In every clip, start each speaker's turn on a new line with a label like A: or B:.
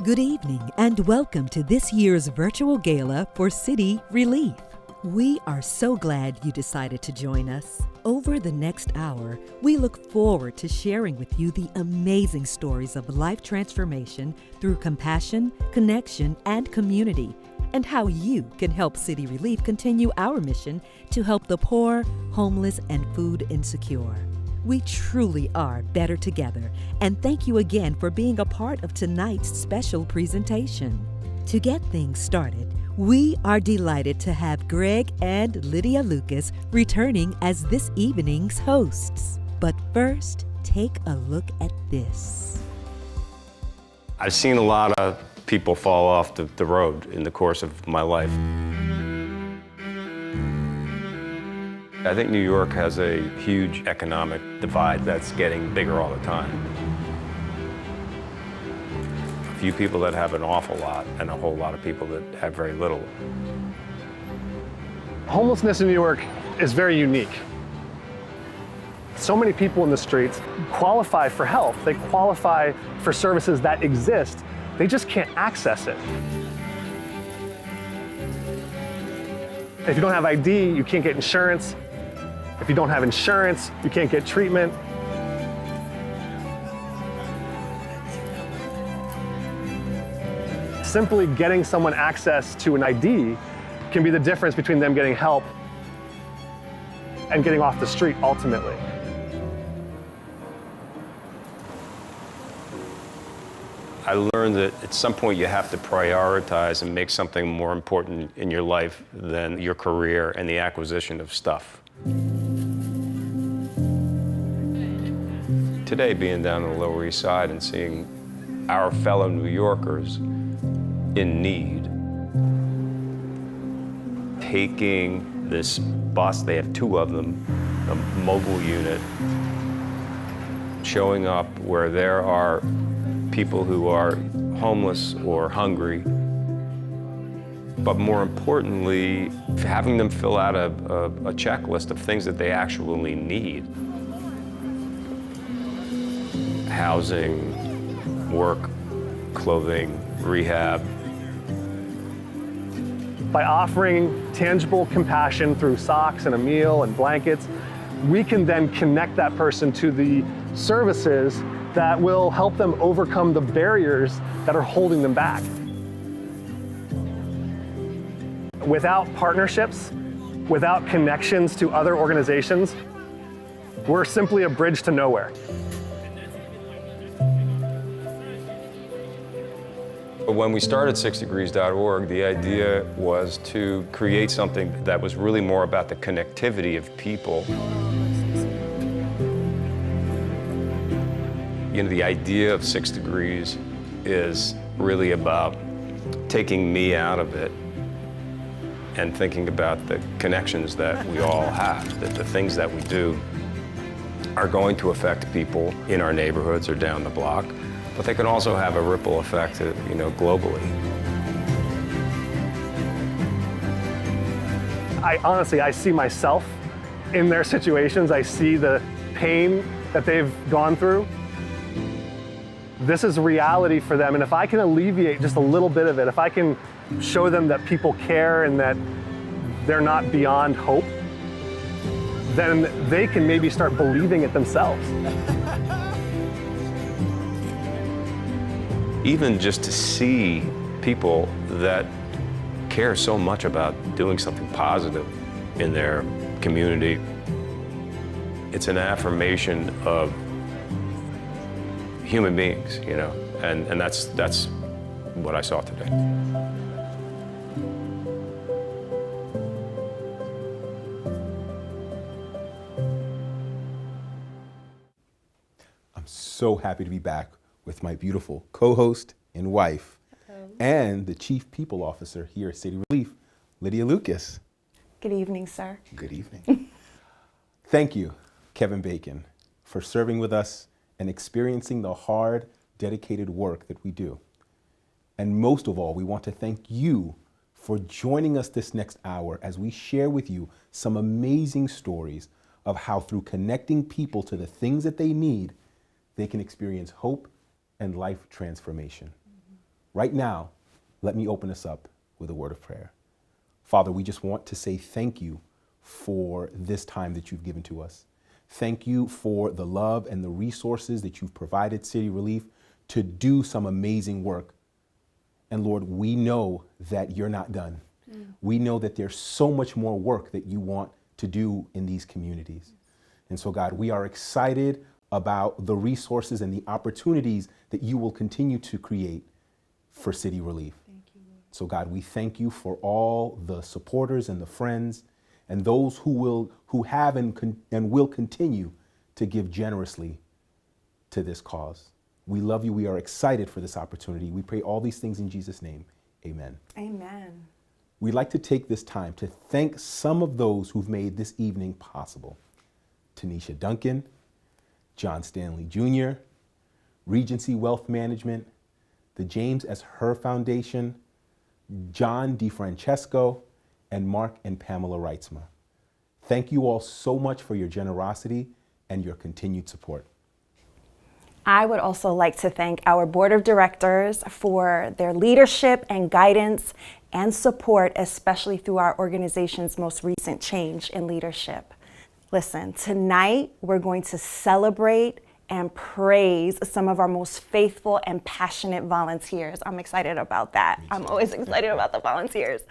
A: Good evening and welcome to this year's virtual gala for City Relief. We are so glad you decided to join us. Over the next hour, we look forward to sharing with you the amazing stories of life transformation through compassion, connection, and community, and how you can help City Relief continue our mission to help the poor, homeless, and food insecure. We truly are better together, and thank you again for being a part of tonight's special presentation. To get things started, we are delighted to have Greg and Lydia Lucas returning as this evening's hosts. But first, take a look at this.
B: I've seen a lot of people fall off the road in the course of my life. I think New York has a huge economic divide that's getting bigger all the time. A few people that have an awful lot and a whole lot of people that have very little.
C: Homelessness in New York is very unique. So many people in the streets qualify for help. They qualify for services that exist. They just can't access it. If you don't have ID, you can't get insurance. If you don't have insurance, you can't get treatment. Simply getting someone access to an ID can be the difference between them getting help and getting off the street ultimately.
B: I learned that at some point you have to prioritize and make something more important in your life than your career and the acquisition of stuff. Today, being down on the Lower East Side and seeing our fellow New Yorkers in need, taking this bus, they have two of them, a mobile unit, showing up where there are people who are homeless or hungry, but more importantly, having them fill out a checklist of things that they actually need. Housing, work, clothing, rehab.
C: By offering tangible compassion through socks and a meal and blankets, we can then connect that person to the services that will help them overcome the barriers that are holding them back. Without partnerships, without connections to other organizations, we're simply a bridge to nowhere.
B: When we started 6degrees.org, the idea was to create something that was really more about the connectivity of people. You know, the idea of 6 Degrees is really about taking me out of it and thinking about the connections that we all have, that the things that we do are going to affect people in our neighborhoods or down the block, but they can also have a ripple effect, you know, globally.
C: I see myself in their situations. I see the pain that they've gone through. This is reality for them, and if I can alleviate just a little bit of it, if I can show them that people care and that they're not beyond hope, then they can maybe start believing it themselves.
B: Even just to see people that care so much about doing something positive in their community, it's an affirmation of human beings, you know, and that's what I saw today.
D: I'm so happy to be back with my beautiful co-host and wife, and the Chief People Officer here at City Relief, Lydia Lucas.
E: Good evening, sir.
D: Good evening. Thank you, Kevin Bacon, for serving with us and experiencing the hard, dedicated work that we do. And most of all, we want to thank you for joining us this next hour as we share with you some amazing stories of how through connecting people to the things that they need, they can experience hope and life transformation. Right now, let me open us up with a word of prayer. Father, we just want to say thank you for this time that you've given to us. Thank you for the love and the resources that you've provided City Relief to do some amazing work. And Lord, we know that you're not done. We know that there's so much more work that you want to do in these communities. And so, God, we are excited about the resources and the opportunities that you will continue to create for City Relief.
E: Thank you, Lord.
D: So, God, we thank you for all the supporters and the friends and those who have and will continue to give generously to this cause. We love you. We are excited for this opportunity. We pray all these things in Jesus' name. Amen.
E: Amen.
D: We'd like to take this time to thank some of those who've made this evening possible. Tanisha Duncan, John Stanley Jr., Regency Wealth Management, the James S. Herr Foundation, John DeFrancesco, and Mark and Pamela Reitzma. Thank you all so much for your generosity and your continued support.
E: I would also like to thank our board of directors for their leadership and guidance and support, especially through our organization's most recent change in leadership. Listen, tonight we're going to celebrate and praise some of our most faithful and passionate volunteers. I'm excited about that. I'm always excited about the volunteers.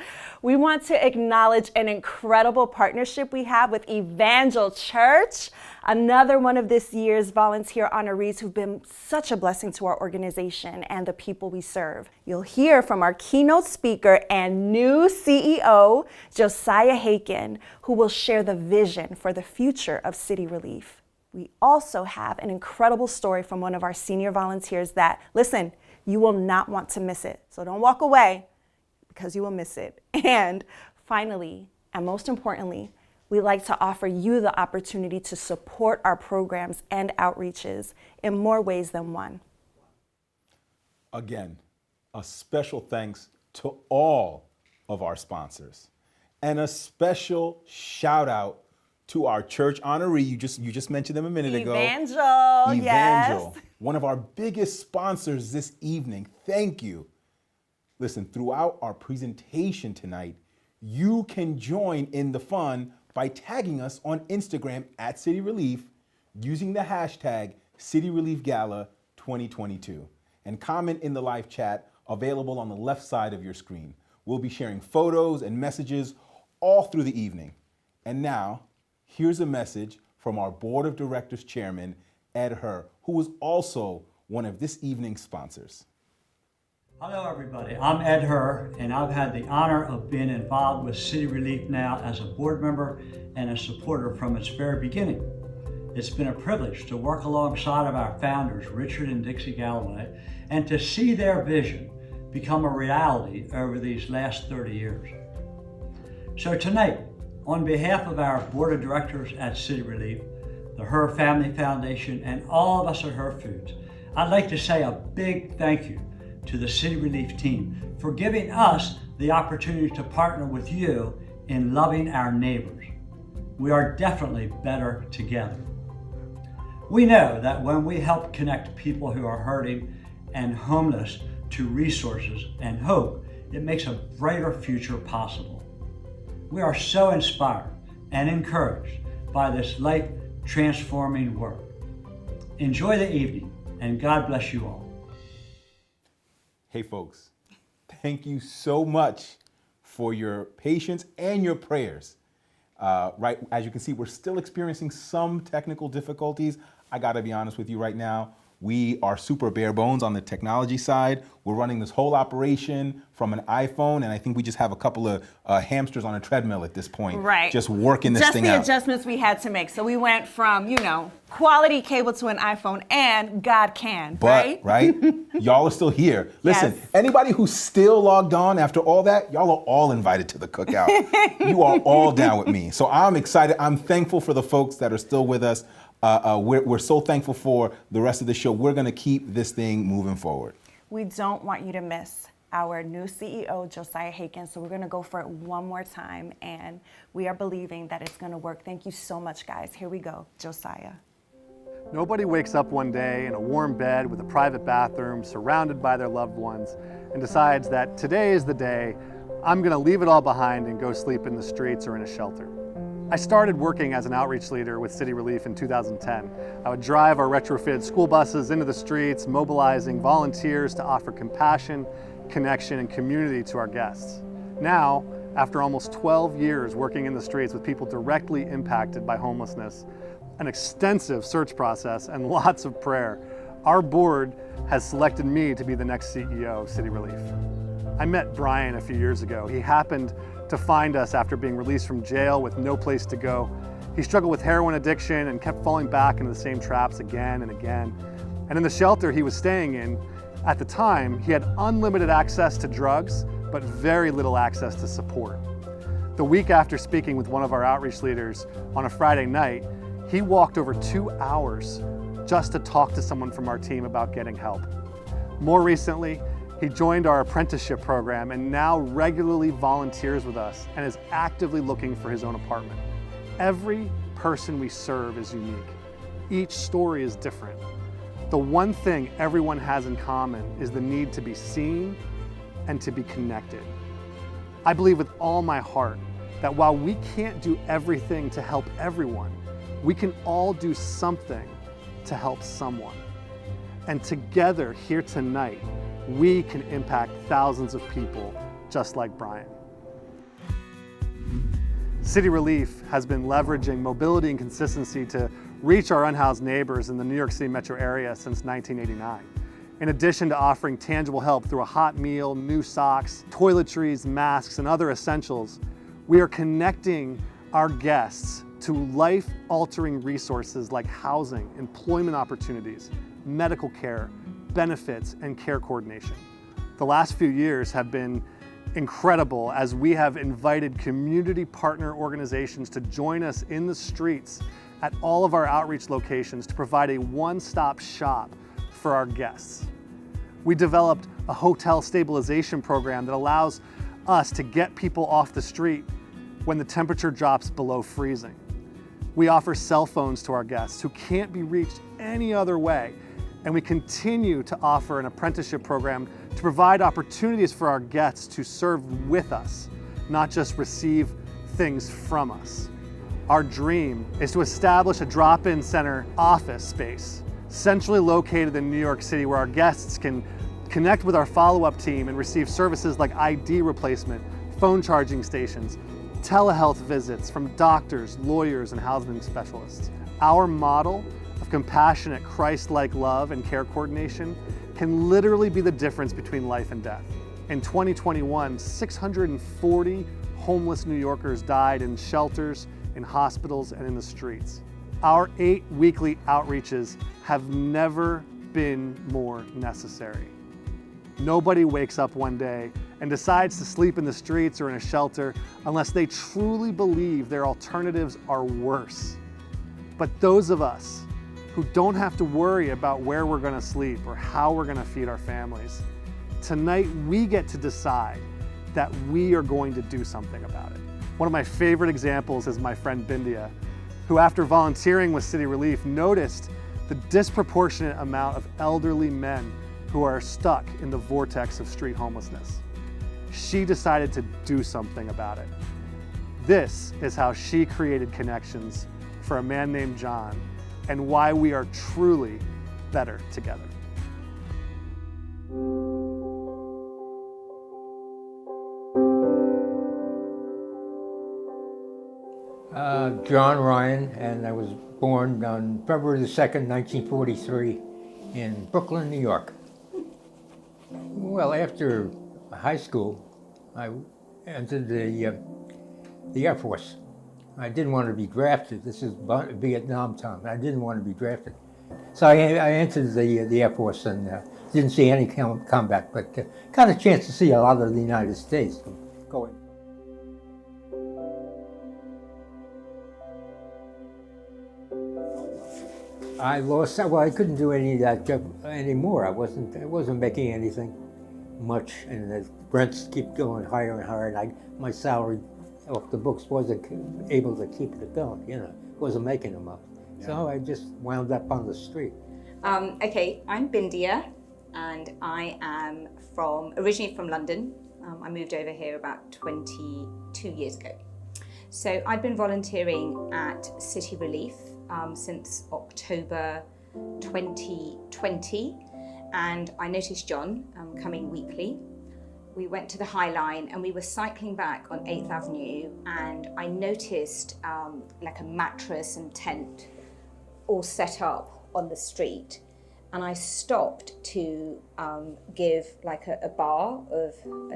E: We want to acknowledge an incredible partnership we have with Evangel Church, another one of this year's volunteer honorees who've been such a blessing to our organization and the people we serve. You'll hear from our keynote speaker and new CEO, Josiah Haken, who will share the vision for the future of City Relief. We also have an incredible story from one of our senior volunteers that, listen, you will not want to miss it. So don't walk away because you will miss it. And finally, and most importantly, we like to offer you the opportunity to support our programs and outreaches in more ways than one.
D: Again, a special thanks to all of our sponsors and a special shout out to our church honoree. You just mentioned them a minute ago.
E: Evangel, yes.
D: One of our biggest sponsors this evening. Thank you. Listen, throughout our presentation tonight, you can join in the fun by tagging us on Instagram at City Relief using the hashtag City Relief Gala 2022 and comment in the live chat available on the left side of your screen. We'll be sharing photos and messages all through the evening. And now, here's a message from our Board of Directors Chairman, Ed Herr, who was also one of this evening's sponsors.
F: Hello everybody, I'm Ed Herr, and I've had the honor of being involved with City Relief now as a board member and a supporter from its very beginning. It's been a privilege to work alongside of our founders, Richard and Dixie Galloway, and to see their vision become a reality over these last 30 years. So tonight, on behalf of our board of directors at City Relief, the Herr Family Foundation, and all of us at Herr Foods, I'd like to say a big thank you to the City Relief team for giving us the opportunity to partner with you in loving our neighbors. We are definitely better together. We know that when we help connect people who are hurting and homeless to resources and hope, it makes a brighter future possible. We are so inspired and encouraged by this life-transforming work. Enjoy the evening, and God bless you all.
D: Hey folks, thank you so much for your patience and your prayers. Right, as you can see, we're still experiencing some technical difficulties. I gotta be honest with you right now. We are super bare bones on the technology side. We're running this whole operation from an iPhone, and I think we just have a couple of hamsters on a treadmill at this point.
E: Right.
D: Just working this thing out.
E: Just the adjustments we had to make. So we went from, quality cable to an iPhone, and God can,
D: But, right? Y'all are still here. Listen,
E: Yes.
D: Anybody who's still logged on after all that, y'all are all invited to the cookout. You are all down with me. So I'm excited. I'm thankful for the folks that are still with us. We're so thankful for the rest of the show. We're going to keep this thing moving forward.
E: We don't want you to miss our new CEO, Josiah Haken. So we're going to go for it one more time, and we are believing that it's going to work. Thank you so much, guys. Here we go, Josiah.
C: Nobody wakes up one day in a warm bed with a private bathroom, surrounded by their loved ones, and decides that today is the day I'm gonna leave it all behind and go sleep in the streets or in a shelter. I started working as an outreach leader with City Relief in 2010. I would drive our retrofitted school buses into the streets, mobilizing volunteers to offer compassion, connection, and community to our guests. Now, after almost 12 years working in the streets with people directly impacted by homelessness, an extensive search process, and lots of prayer, our board has selected me to be the next CEO of City Relief. I met Brian a few years ago. He happened to find us after being released from jail with no place to go. He struggled with heroin addiction and kept falling back into the same traps again and again. And in the shelter he was staying in, at the time, he had unlimited access to drugs, but very little access to support. The week after speaking with one of our outreach leaders on a Friday night, he walked over 2 hours just to talk to someone from our team about getting help. More recently, he joined our apprenticeship program and now regularly volunteers with us and is actively looking for his own apartment. Every person we serve is unique. Each story is different. The one thing everyone has in common is the need to be seen and to be connected. I believe with all my heart that while we can't do everything to help everyone, we can all do something to help someone. And together here tonight, we can impact thousands of people just like Brian. City Relief has been leveraging mobility and consistency to reach our unhoused neighbors in the New York City metro area since 1989. In addition to offering tangible help through a hot meal, new socks, toiletries, masks, and other essentials, we are connecting our guests to life-altering resources like housing, employment opportunities, medical care, benefits, and care coordination. The last few years have been incredible as we have invited community partner organizations to join us in the streets at all of our outreach locations to provide a one-stop shop for our guests. We developed a hotel stabilization program that allows us to get people off the street when the temperature drops below freezing. We offer cell phones to our guests who can't be reached any other way, and we continue to offer an apprenticeship program to provide opportunities for our guests to serve with us, not just receive things from us. Our dream is to establish a drop-in center office space, centrally located in New York City, where our guests can connect with our follow-up team and receive services like ID replacement, phone charging stations, telehealth visits from doctors, lawyers, and housing specialists. Our model of compassionate, Christ-like love and care coordination can literally be the difference between life and death. In 2021, 640 homeless New Yorkers died in shelters, in hospitals, and in the streets. Our 8 weekly outreaches have never been more necessary. Nobody wakes up one day and decides to sleep in the streets or in a shelter unless they truly believe their alternatives are worse. But those of us who don't have to worry about where we're going to sleep or how we're going to feed our families, tonight we get to decide that we are going to do something about it. One of my favorite examples is my friend Bindia, who after volunteering with City Relief noticed the disproportionate amount of elderly men who are stuck in the vortex of street homelessness. She decided to do something about it. This is how she created connections for a man named John, and why we are truly better together.
G: John Ryan, and I was born on February the 2nd, 1943 in Brooklyn, New York. Well, after high school, I entered the Air Force. I didn't want to be drafted. This is Vietnam time. I didn't want to be drafted. So I entered the Air Force and didn't see any combat, but got a chance to see a lot of the United States going. I lost, well, I couldn't do any of that job anymore. I wasn't making anything much, and the rents keep going higher and higher, and my salary off the books wasn't able to keep it going, wasn't making them up. Yeah. So I just wound up on the street.
H: Okay, I'm Bindia, and I am originally from London. I moved over here about 22 years ago. So I've been volunteering at City Relief since October 2020, and I noticed John coming weekly. We went to the High Line and we were cycling back on 8th Avenue, and I noticed like a mattress and tent all set up on the street. And I stopped to give like a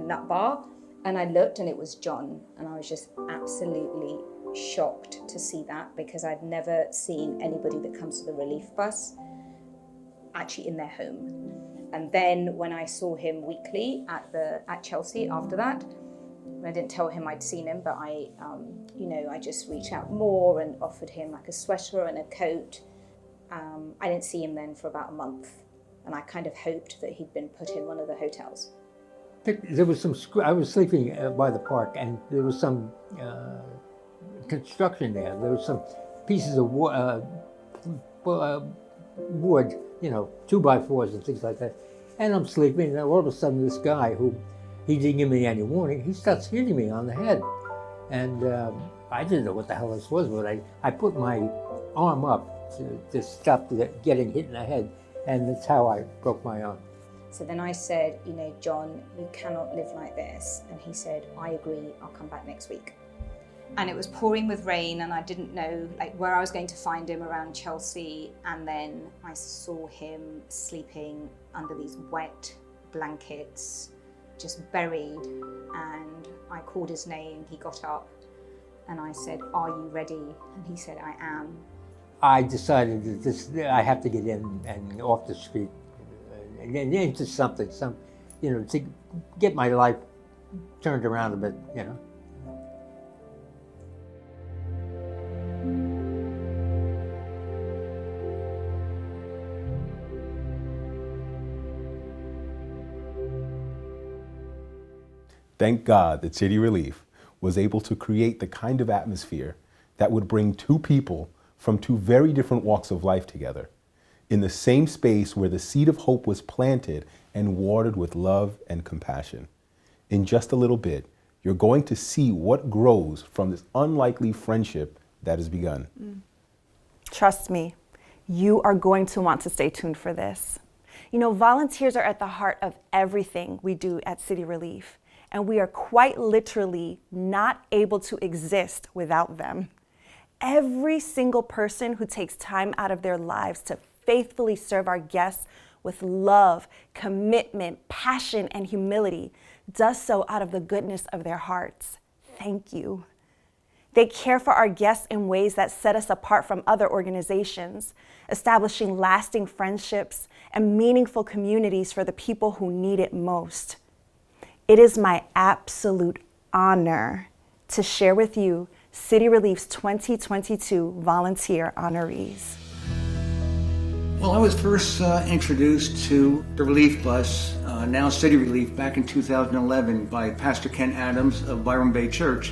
H: nut bar, and I looked and it was John, and I was just absolutely shocked to see that, because I'd never seen anybody that comes to the relief bus actually in their home. And then when I saw him weekly at Chelsea after that, I didn't tell him I'd seen him, but I just reached out more and offered him like a sweater and a coat. I didn't see him then for about a month, and I kind of hoped that he'd been put in one of the hotels.
G: There was I was sleeping by the park, and there was some construction there. There was some pieces of wood, 2x4s and things like that. And I'm sleeping, and all of a sudden this guy, who he didn't give me any warning, he starts hitting me on the head. And I didn't know what the hell this was, but I put my arm up to stop getting hit in the head, and that's how I broke my arm.
H: So then I said, John, you cannot live like this. And he said, I agree, I'll come back next week. And it was pouring with rain, and I didn't know where I was going to find him around Chelsea. And then I saw him sleeping under these wet blankets, just buried. And I called his name, he got up, and I said, are you ready? And he said, I am.
G: I decided that I have to get in and off the street and into something, to get my life turned around a bit,
D: Thank God that City Relief was able to create the kind of atmosphere that would bring two people from two very different walks of life together in the same space where the seed of hope was planted and watered with love and compassion. In just a little bit, you're going to see what grows from this unlikely friendship that has begun.
E: Trust me, you are going to want to stay tuned for this. Volunteers are at the heart of everything we do at City Relief, and we are quite literally not able to exist without them. Every single person who takes time out of their lives to faithfully serve our guests with love, commitment, passion, and humility does so out of the goodness of their hearts. Thank you. They care for our guests in ways that set us apart from other organizations, establishing lasting friendships and meaningful communities for the people who need it most. It is my absolute honor to share with you City Relief's 2022 volunteer honorees.
I: Well, I was first introduced to the Relief Bus, now City Relief, back in 2011 by Pastor Ken Adams of Byron Bay Church.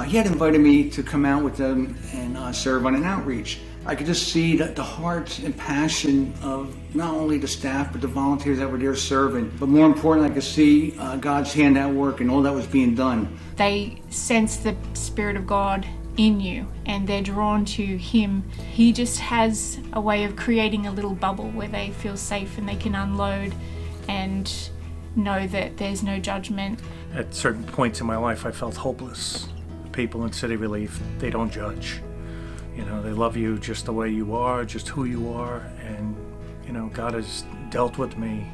I: He had invited me to come out with them and serve on an outreach. I could just see the heart and passion of not only the staff, but the volunteers that were there serving. But more importantly, I could see God's hand at work and all that was being done.
J: They sense the Spirit of God in you, and they're drawn to Him. He just has a way of creating a little bubble where they feel safe and they can unload and know that there's no judgment.
K: At certain points in my life, I felt hopeless. The people in City Relief, they don't judge. They love you just the way you are, just who you are, and God has dealt with me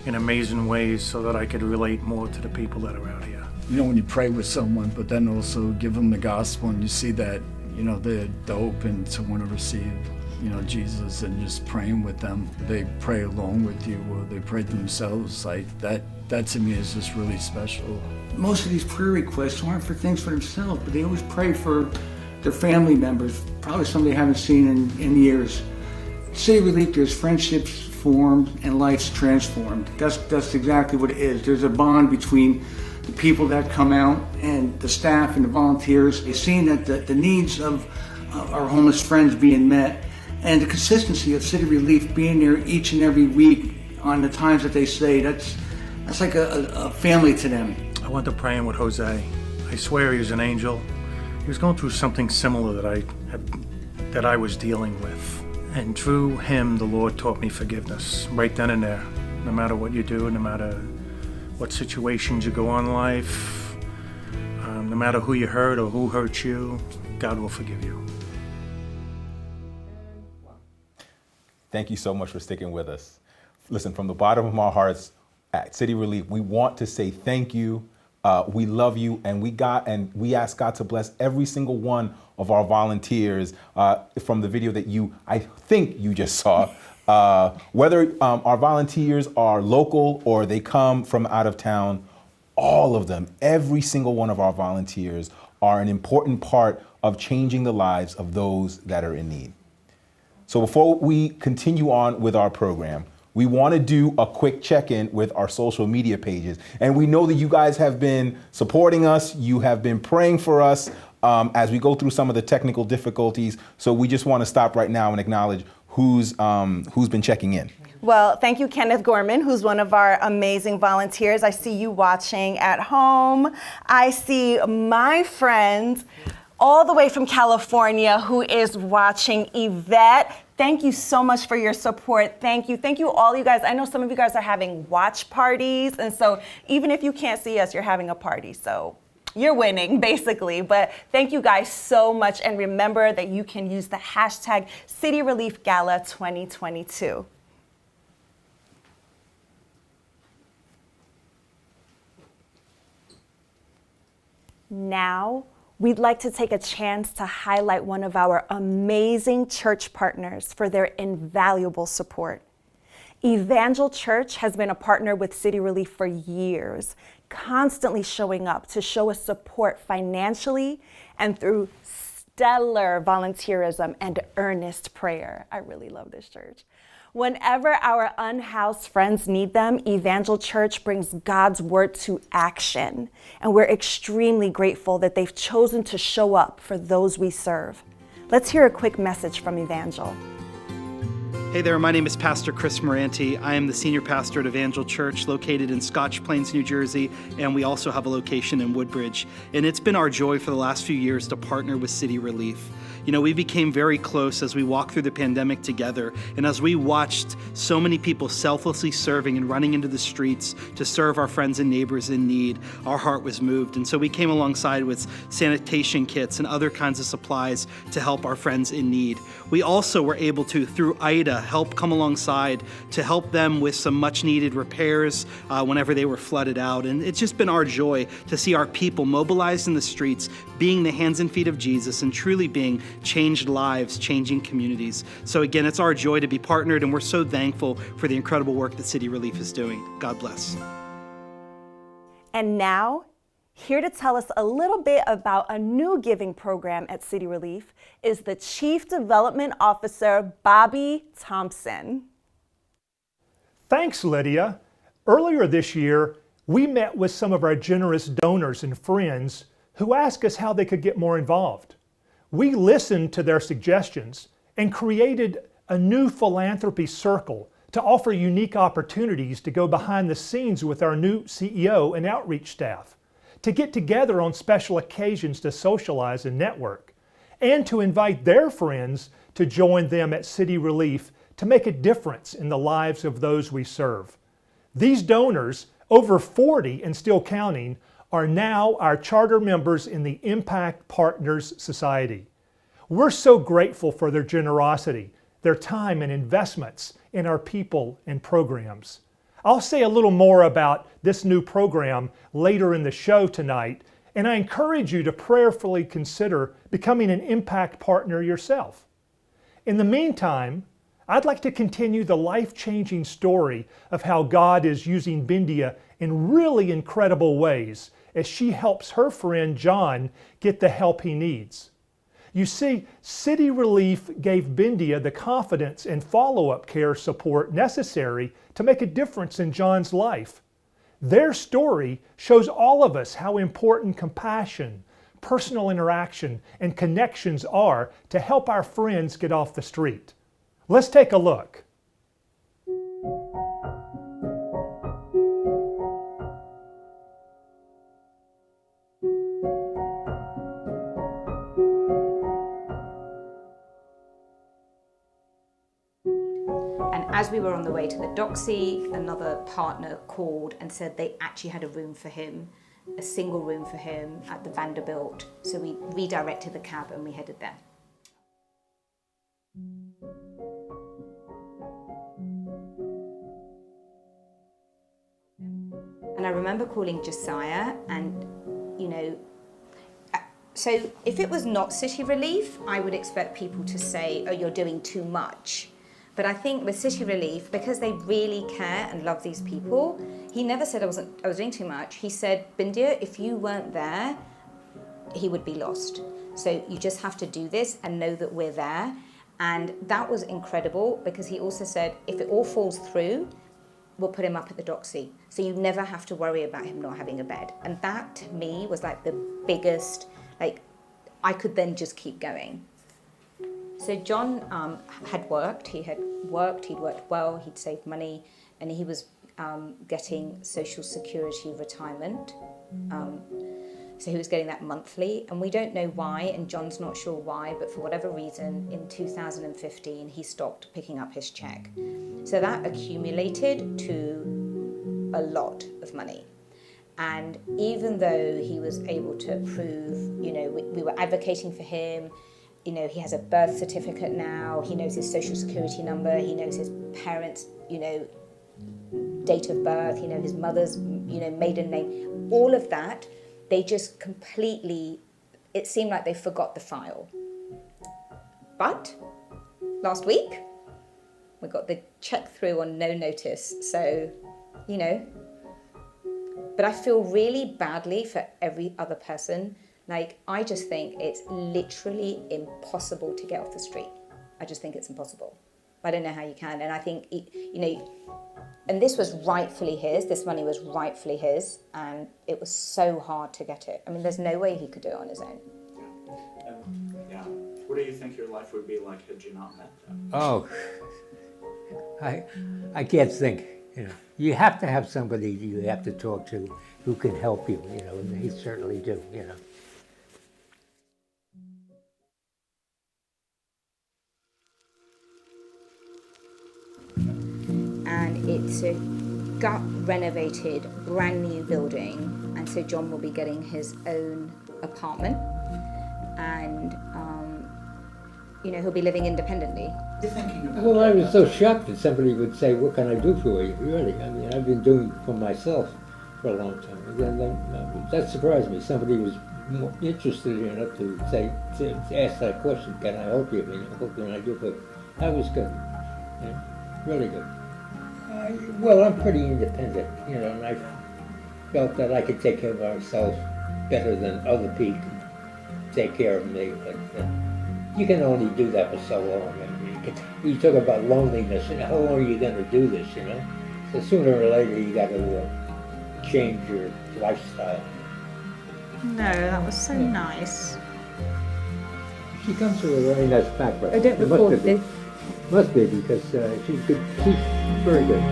K: in amazing ways so that I could relate more to the people that are out here.
L: When you pray with someone, but then also give them the gospel, and you see that, they're open to want to receive, Jesus, and just praying with them. They pray along with you, or they pray themselves. That to me is just really special.
I: Most of these prayer requests aren't for things for themselves, but they always pray for their family members, probably somebody they haven't seen in years. City Relief, there's friendships formed and lives transformed. That's exactly what it is. There's a bond between the people that come out and the staff and the volunteers. They're seeing that the needs of our homeless friends being met, and the consistency of City Relief being there each and every week, on the times that they stay. That's like a family to them.
K: I went to praying with Jose. I swear he was an angel. He was going through something similar that I was dealing with. And through him, the Lord taught me forgiveness right then and there. No matter what you do, no matter what situations you go on in life, no matter who you hurt or who hurt you, God will forgive you.
D: Thank you so much for sticking with us. Listen, from the bottom of our hearts at City Relief, we want to say thank you. We love you, and we ask God to bless every single one of our volunteers from the video that I think you just saw. Whether our volunteers are local or they come from out of town, all of them, every single one of our volunteers are an important part of changing the lives of those that are in need. So before we continue on with our program, we want to do a quick check-in with our social media pages. And we know that you guys have been supporting us. You have been praying for us as we go through some of the technical difficulties. So we just want to stop right now and acknowledge who's been checking in.
E: Well, thank you, Kenneth Gorman, who's one of our amazing volunteers. I see you watching at home. I see my friend all the way from California who is watching, Yvette. Thank you so much for your support. Thank you. Thank you all you guys. I know some of you guys are having watch parties. And so even if you can't see us, you're having a party. So you're winning, basically. But thank you guys so much. And remember that you can use the hashtag City Relief Gala 2022. Now, we'd like to take a chance to highlight one of our amazing church partners for their invaluable support. Evangel Church has been a partner with City Relief for years, constantly showing up to show us support financially and through stellar volunteerism and earnest prayer. I really love this church. Whenever our unhoused friends need them, Evangel Church brings God's word to action. And we're extremely grateful that they've chosen to show up for those we serve. Let's hear a quick message from Evangel.
M: Hey there, my name is Pastor Chris Moranti. I am the senior pastor at Evangel Church located in Scotch Plains, New Jersey, and we also have a location in Woodbridge. And it's been our joy for the last few years to partner with City Relief. You know, we became very close as we walked through the pandemic together, and as we watched so many people selflessly serving and running into the streets to serve our friends and neighbors in need, our heart was moved. And so we came alongside with sanitation kits and other kinds of supplies to help our friends in need. We also were able to, through IDA, help come alongside to help them with some much needed repairs whenever they were flooded out. And it's just been our joy to see our people mobilized in the streets, being the hands and feet of Jesus and truly being changed lives, changing communities. So again, it's our joy to be partnered, and we're so thankful for the incredible work that City Relief is doing. God bless.
E: And now, here to tell us a little bit about a new giving program at City Relief is the Chief Development Officer, Bobby Thompson.
N: Thanks, Lydia. Earlier this year, we met with some of our generous donors and friends who asked us how they could get more involved. We listened to their suggestions and created a new philanthropy circle to offer unique opportunities to go behind the scenes with our new CEO and outreach staff, to get together on special occasions to socialize and network, and to invite their friends to join them at City Relief to make a difference in the lives of those we serve. These donors, over 40 and still counting, are now our charter members in the Impact Partners Society. We're so grateful for their generosity, their time and investments in our people and programs. I'll say a little more about this new program later in the show tonight, and I encourage you to prayerfully consider becoming an Impact Partner yourself. In the meantime, I'd like to continue the life-changing story of how God is using Bindia in really incredible ways as she helps her friend John get the help he needs. You see, City Relief gave Bindia the confidence and follow-up care support necessary to make a difference in John's life. Their story shows all of us how important compassion, personal interaction, and connections are to help our friends get off the street. Let's take a look.
H: as we were on the way to the doxy, another partner called and said they actually had a room for him, a single room for him at the Vanderbilt. So we redirected the cab and we headed there. And I remember calling Josiah and, you know, so if it was not City Relief, I would expect people to say, oh, you're doing too much. But I think with City Relief, because they really care and love these people, he never said I was doing too much. He said, Bindia, if you weren't there, he would be lost. So you just have to do this and know that we're there. And that was incredible because he also said, if it all falls through, we'll put him up at the doxy. So you never have to worry about him not having a bed. And that to me was like the biggest, like I could then just keep going. So John had worked, he'd worked well, he'd saved money, and he was getting Social Security retirement. So he was getting that monthly, and we don't know why, and John's not sure why, but for whatever reason, in 2015, he stopped picking up his check. So that accumulated to a lot of money. And even though he was able to prove, you know, we were advocating for him, you know, he has a birth certificate now, he knows his Social Security number, he knows his parents', you know, date of birth, he knows his mother's, you know, maiden name, all of that, they just completely, it seemed like they forgot the file. But last week, we got the check through on no notice, so, you know, but I feel really badly for every other person. Like, I just think it's literally impossible to get off the street. I just think it's impossible. I don't know how you can. And I think, you know, and this was rightfully his, this money was rightfully his, and it was so hard to get it. I mean, there's no way he could do it on his own.
O: Yeah. What do you think your life would be like had you not met them?
G: Oh, I can't think. You know, you have to have somebody you have to talk to who can help you. You know, and they certainly do. You know.
H: And it's a gut renovated, brand new building, and so John will be getting his own apartment, and you know, he'll be living independently.
G: Well, I was so shocked that somebody would say, "What can I do for you?" Really, I mean, I've been doing it for myself for a long time, and then that surprised me. Somebody was more interested enough to say, to ask that question, "Can I help you? You know, what can I do for you?" That was good, yeah, really good. Well, I'm pretty independent, you know, and I felt that I could take care of myself better than other people take care of me, but you can only do that for so long. I mean, you talk about loneliness, and how long are you going to do this, you know? So sooner or later you got to change your lifestyle.
H: No, that was so nice.
G: She comes from a very nice background.
H: I don't record this.
G: Must be, because she's good. She's very good.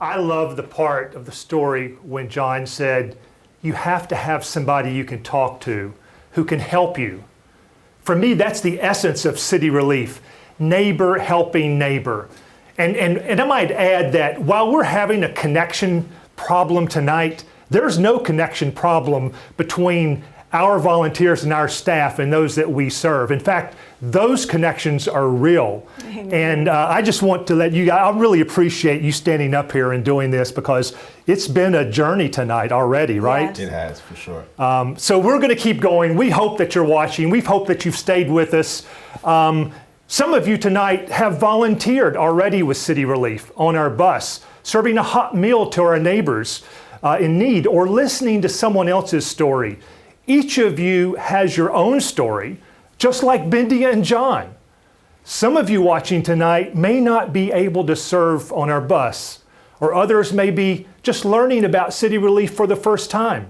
N: I love the part of the story when John said, you have to have somebody you can talk to who can help you. For me, that's the essence of City Relief, neighbor helping neighbor. And I might add that while we're having a connection problem tonight, there's no connection problem between our volunteers and our staff and those that we serve. In fact, those connections are real. Amen. And I just want to let you guys, I really appreciate you standing up here and doing this, because it's been a journey tonight already, right?
D: Yes. It has, for sure.
N: So we're going to keep going. We hope that you're watching. We hope that you've stayed with us. Some of you tonight have volunteered already with City Relief on our bus, serving a hot meal to our neighbors in need, or listening to someone else's story. Each of you has your own story, just like Bindia and John. Some of you watching tonight may not be able to serve on our bus, or others may be just learning about City Relief for the first time.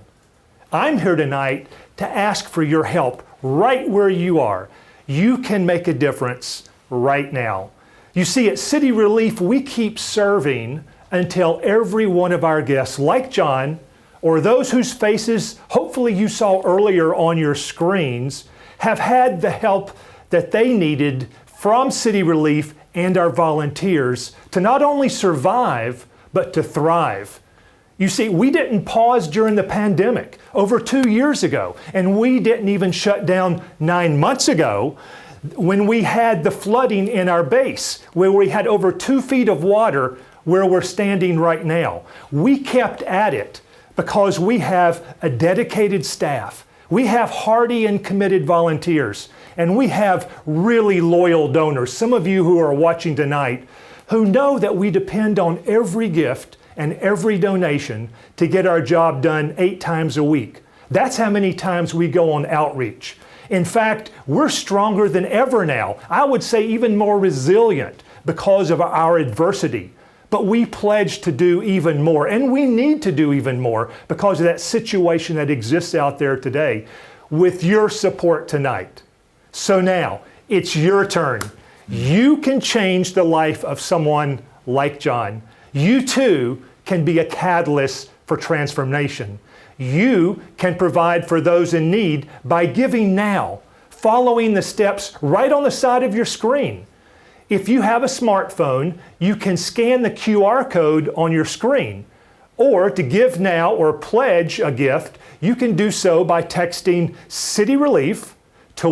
N: I'm here tonight to ask for your help right where you are. You can make a difference right now. You see, at City Relief, we keep serving until every one of our guests, like John, or those whose faces hopefully you saw earlier on your screens have had the help that they needed from City Relief and our volunteers to not only survive, but to thrive. You see, we didn't pause during the pandemic over 2 years ago, and we didn't even shut down 9 months ago when we had the flooding in our base, where we had over 2 feet of water where we're standing right now. We kept at it because we have a dedicated staff. We have hardy and committed volunteers, and we have really loyal donors. Some of you who are watching tonight who know that we depend on every gift and every donation to get our job done 8 times a week. That's how many times we go on outreach. In fact, we're stronger than ever now. I would say even more resilient because of our adversity. But we pledge to do even more, and we need to do even more because of that situation that exists out there today with your support tonight. So now, it's your turn. You can change the life of someone like John. You too can be a catalyst for transformation. You can provide for those in need by giving now, following the steps right on the side of your screen. If you have a smartphone, you can scan the QR code on your screen. Or to give now or pledge a gift, you can do so by texting City Relief to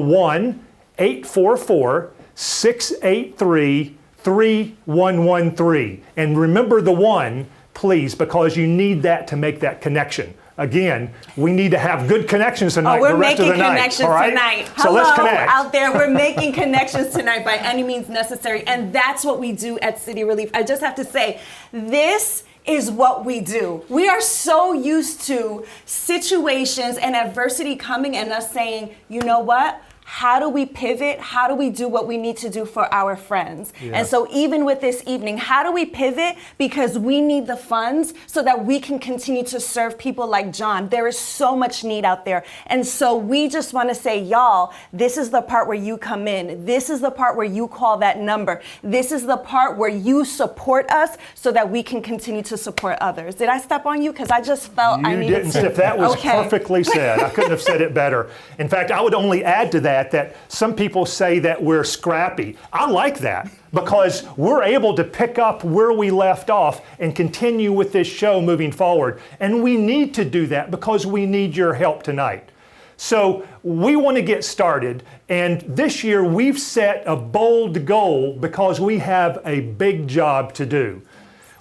N: 1-844-683-3113. And remember the 1, please, because you need that to make that connection. Again, we need to have good connections tonight.
E: We're
N: the rest
E: making
N: of the
E: connections
N: night,
E: tonight.
N: So let's connect.
E: Out there, we're making connections tonight by any means necessary, and that's what we do at City Relief. I just have to say, this is what we do. We are so used to situations and adversity coming and us saying, you know what? How do we pivot? How do we do what we need to do for our friends?
N: Yeah.
E: And so even with this evening, how do we pivot? Because we need the funds so that we can continue to serve people like John. There is so much need out there. And so we just want to say, y'all, this is the part where you come in. This is the part where you call that number. This is the part where you support us so that we can continue to support others. Did I step on you? Because I just felt I needed to.
N: You didn't, Steph. That was
E: Okay.
N: perfectly said. I couldn't have said it better. In fact, I would only add to that some people say that we're scrappy. I like that because we're able to pick up where we left off and continue with this show moving forward. And we need to do that because we need your help tonight. So we want to get started. And this year we've set a bold goal because we have a big job to do.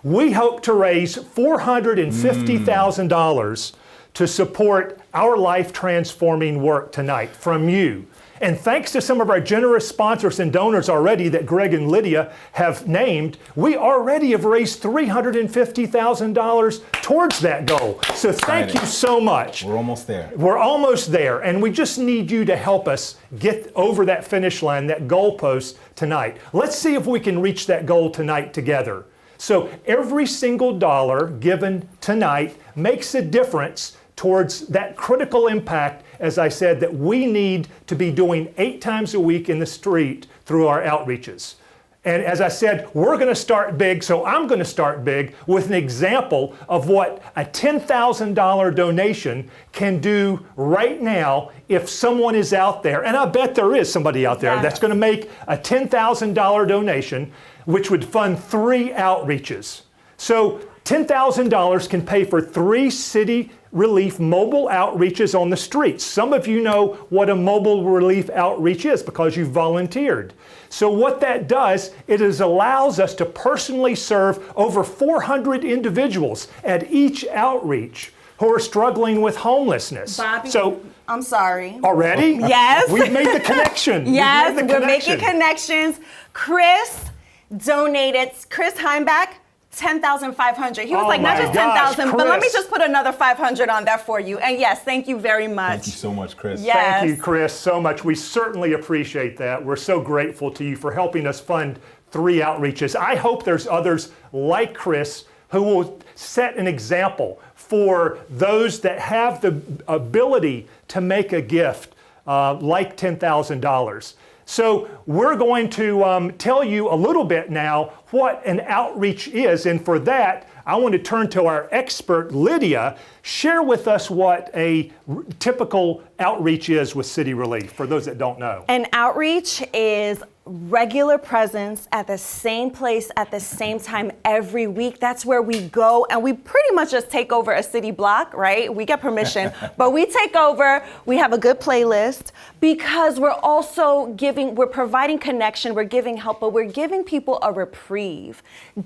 N: We hope to raise $450,000 to support our life-transforming work tonight from you. And thanks to some of our generous sponsors and donors already that Greg and Lydia have named, we already have raised $350,000 towards that goal. So thank you so much.
D: We're almost there.
N: We're almost there, and we just need you to help us get over that finish line, that goalpost tonight. Let's see if we can reach that goal tonight together. So every single dollar given tonight makes a difference towards that critical impact, as I said, that we need to be doing 8 times a week in the street through our outreaches. And as I said, we're going to start big, so I'm going to start big with an example of what a $10,000 donation can do right now if someone is out there, and I bet there is somebody out there that's going to make a $10,000 donation, which would fund 3 outreaches. So $10,000 can pay for 3 City Relief mobile outreaches on the streets. Some of you know what a mobile relief outreach is because you volunteered. So what that does, it allows us to personally serve over 400 individuals at each outreach who are struggling with homelessness.
E: Bobby,
N: so
E: I'm sorry.
N: Already?
E: Yes.
N: We've made the connection.
E: Yes,
N: We're
E: making connections. Chris donated, Chris Heimbach, $10,500. He was like, not just $10,000, but let me just put another $500 on there for you. And yes, thank you very much.
D: Thank you so much, Chris.
E: Yes.
N: Thank you, Chris, so much. We certainly appreciate that. We're so grateful to you for helping us fund 3 outreaches. I hope there's others like Chris who will set an example for those that have the ability to make a gift like $10,000. So we're going to tell you a little bit now what an outreach is, and for that, I want to turn to our expert, Lydia. Share with us what a typical outreach is with City Relief, for those that don't know.
E: An outreach is regular presence at the same place at the same time every week. That's where we go, and we pretty much just take over a city block, right? We get permission, but we take over. We have a good playlist because we're also we're providing connection, we're giving help, but we're giving people a reprieve.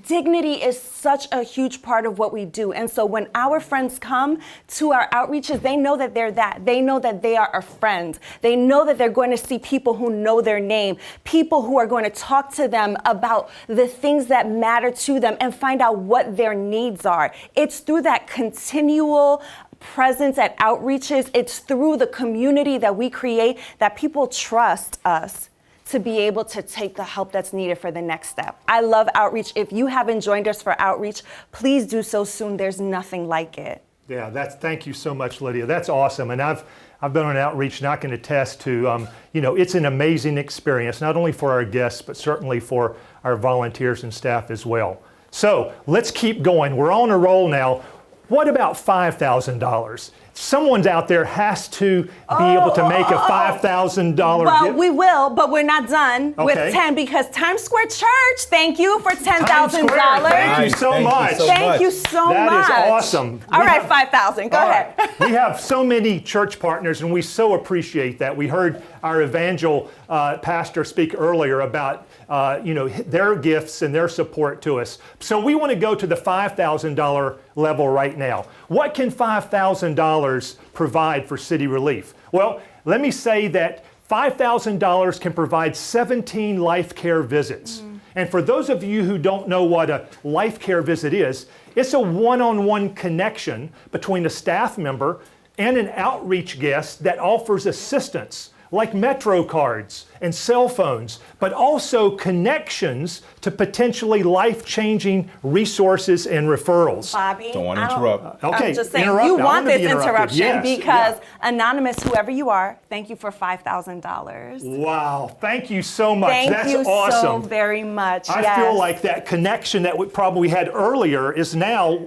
E: Dignity is such a huge part of what we do. And so when our friends come to our outreaches, they know that they're that. They know that they are a friend. They know that they're going to see people who know their name, people who are going to talk to them about the things that matter to them and find out what their needs are. It's through that continual presence at outreaches, it's through the community that we create that people trust us to be able to take the help that's needed for the next step. I love outreach. If you haven't joined us for outreach, please do so soon. There's nothing like it.
N: Yeah, thank you so much, Lydia. That's awesome. And I've been on outreach, and I can attest to, it's an amazing experience, not only for our guests, but certainly for our volunteers and staff as well. So let's keep going. We're on a roll now. What about $5,000? Someone's out there has to be able to make a $5,000
E: Well,
N: gift.
E: we will, but we're not done with 10 because Times Square Church, thank you for $10,000.
N: Thank you so much.
E: Thank you so much.
N: That is awesome.
E: All right, 5,000. Go ahead.
N: We have so many church partners, and we so appreciate that. We heard our evangel pastor speak earlier about their gifts and their support to us. So we want to go to the $5,000 level right now. What can $5,000 provide for City Relief? Well, let me say that $5,000 can provide 17 life care visits. And for those of you who don't know what a life care visit is, it's a one-on-one connection between a staff member and an outreach guest that offers assistance like Metro cards and cell phones, but also connections to potentially life-changing resources and referrals.
E: Bobby,
D: Don't want to interrupt.
N: Okay,
E: I'm just saying,
N: interrupt.
E: you
N: I
E: want
N: wanna be
E: this
N: interrupted.
E: interruption
N: Yes,
E: because anonymous, whoever you are, thank you for $5,000.
N: Wow, thank you so much.
E: Thank
N: That's
E: you
N: awesome.
E: so very much.
N: I
E: Yes.
N: feel like that connection that we probably had earlier is now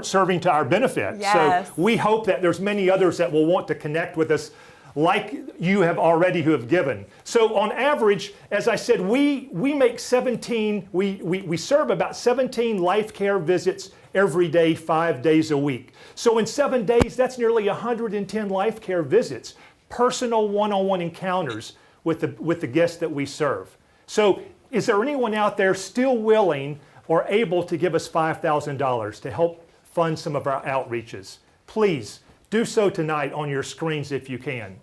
N: serving to our benefit.
E: Yes.
N: So we hope that there's many others that will want to connect with us like you have already who have given. So on average, as I said, we make 17, we serve about 17 life care visits every day, 5 days a week. So in 7 days, that's nearly 110 life care visits, personal one-on-one encounters with the guests that we serve. So is there anyone out there still willing or able to give us $5,000 to help fund some of our outreaches? Please do so tonight on your screens if you can.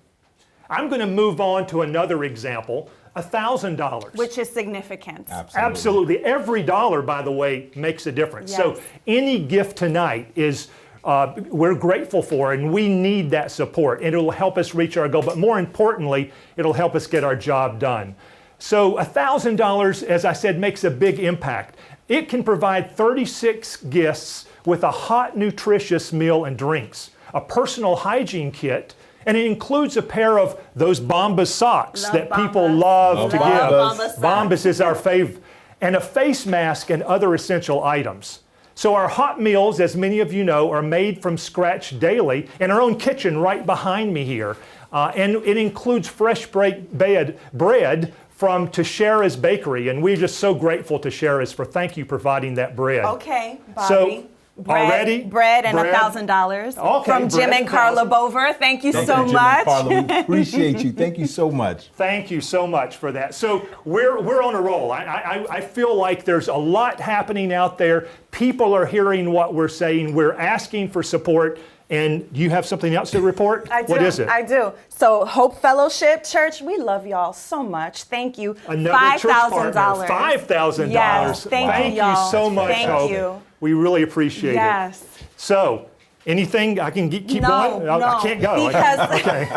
N: I'm going to move on to another example, $1,000.
E: Which is significant.
N: Absolutely. Every dollar, by the way, makes a difference.
E: Yes.
N: So any gift tonight is we're grateful for, and we need that support. And it'll help us reach our goal, but more importantly, it'll help us get our job done. So $1,000, as I said, makes a big impact. It can provide 36 guests with a hot, nutritious meal and drinks, a personal hygiene kit, and it includes a pair of those Bombas socks that people love to give. Bombas is our fave, and a face mask and other essential items. So our hot meals, as many of you know, are made from scratch daily in our own kitchen right behind me here. And it includes fresh bread from Teixeira's Bakery, and we're just so grateful to Teixeira's for providing that bread.
E: Okay, Bobby.
N: So,
E: bread and $1,000
N: Okay,
E: from Jim and Carla Bover. Thank you so much.
D: Carla, we appreciate you. Thank you so much.
N: Thank you so much for that. So we're on a roll. I feel like there's a lot happening out there. People are hearing what we're saying. We're asking for support. And you have something else to report?
E: I do.
N: What is it?
E: I do. So Hope Fellowship Church, we love y'all so much. Thank you.
N: Another church partner,
E: $5,000.
N: $5,000.
E: Yes, thank you, y'all.
N: You so much,
E: Thank
N: Hope.
E: you.
N: We really appreciate it.
E: Yes.
N: So, anything I can keep going?
E: No,
N: I can't go.
E: Because,
N: okay.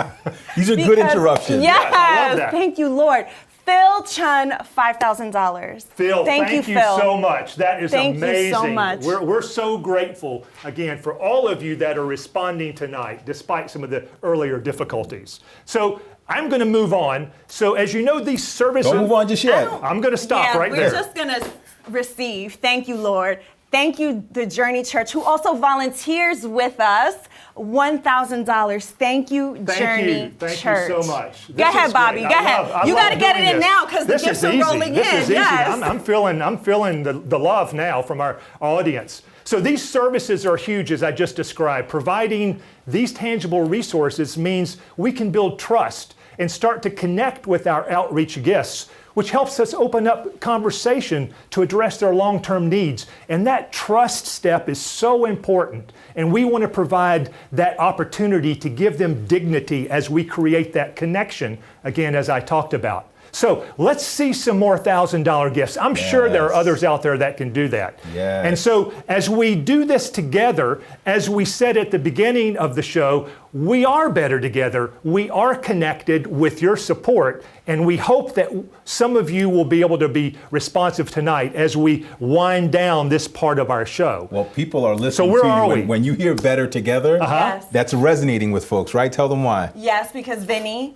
D: These are good interruptions.
E: Yes.
N: I love that.
E: Thank you, Lord. Phil Chun, $5,000.
N: Phil, thank you
E: Phil.
N: so much. That is amazing.
E: Thank you so much.
N: We're so grateful, again, for all of you that are responding tonight, despite some of the earlier difficulties. So I'm going to move on. So as you know, these services...
D: Don't move on just yet.
N: I'm going to stop right there.
E: We're just going to receive. Thank you, Lord. Thank you, the Journey Church, who also volunteers with us. $1,000. Thank you, Journey Church.
N: Thank you so much.
E: Go ahead, Bobby. Go ahead. You got to get it in now because the gifts are rolling in.
N: This is easy.
E: Yes.
N: I'm feeling the love now from our audience. So these services are huge, as I just described. Providing these tangible resources means we can build trust and start to connect with our outreach guests, which helps us open up conversation to address their long-term needs. And that trust step is so important. And we want to provide that opportunity to give them dignity as we create that connection, again, as I talked about. So let's see some more $1,000 gifts. I'm sure there are others out there that can do that.
D: Yes.
N: And so as we do this together, as we said at the beginning of the show, we are better together. We are connected with your support. And we hope that some of you will be able to be responsive tonight as we wind down this part of our show.
D: Well, people are listening
N: so where
D: to you.
N: are we?
D: When you hear better together,
E: Yes.
D: that's resonating with folks, right? Tell them why.
E: Yes, because Vinny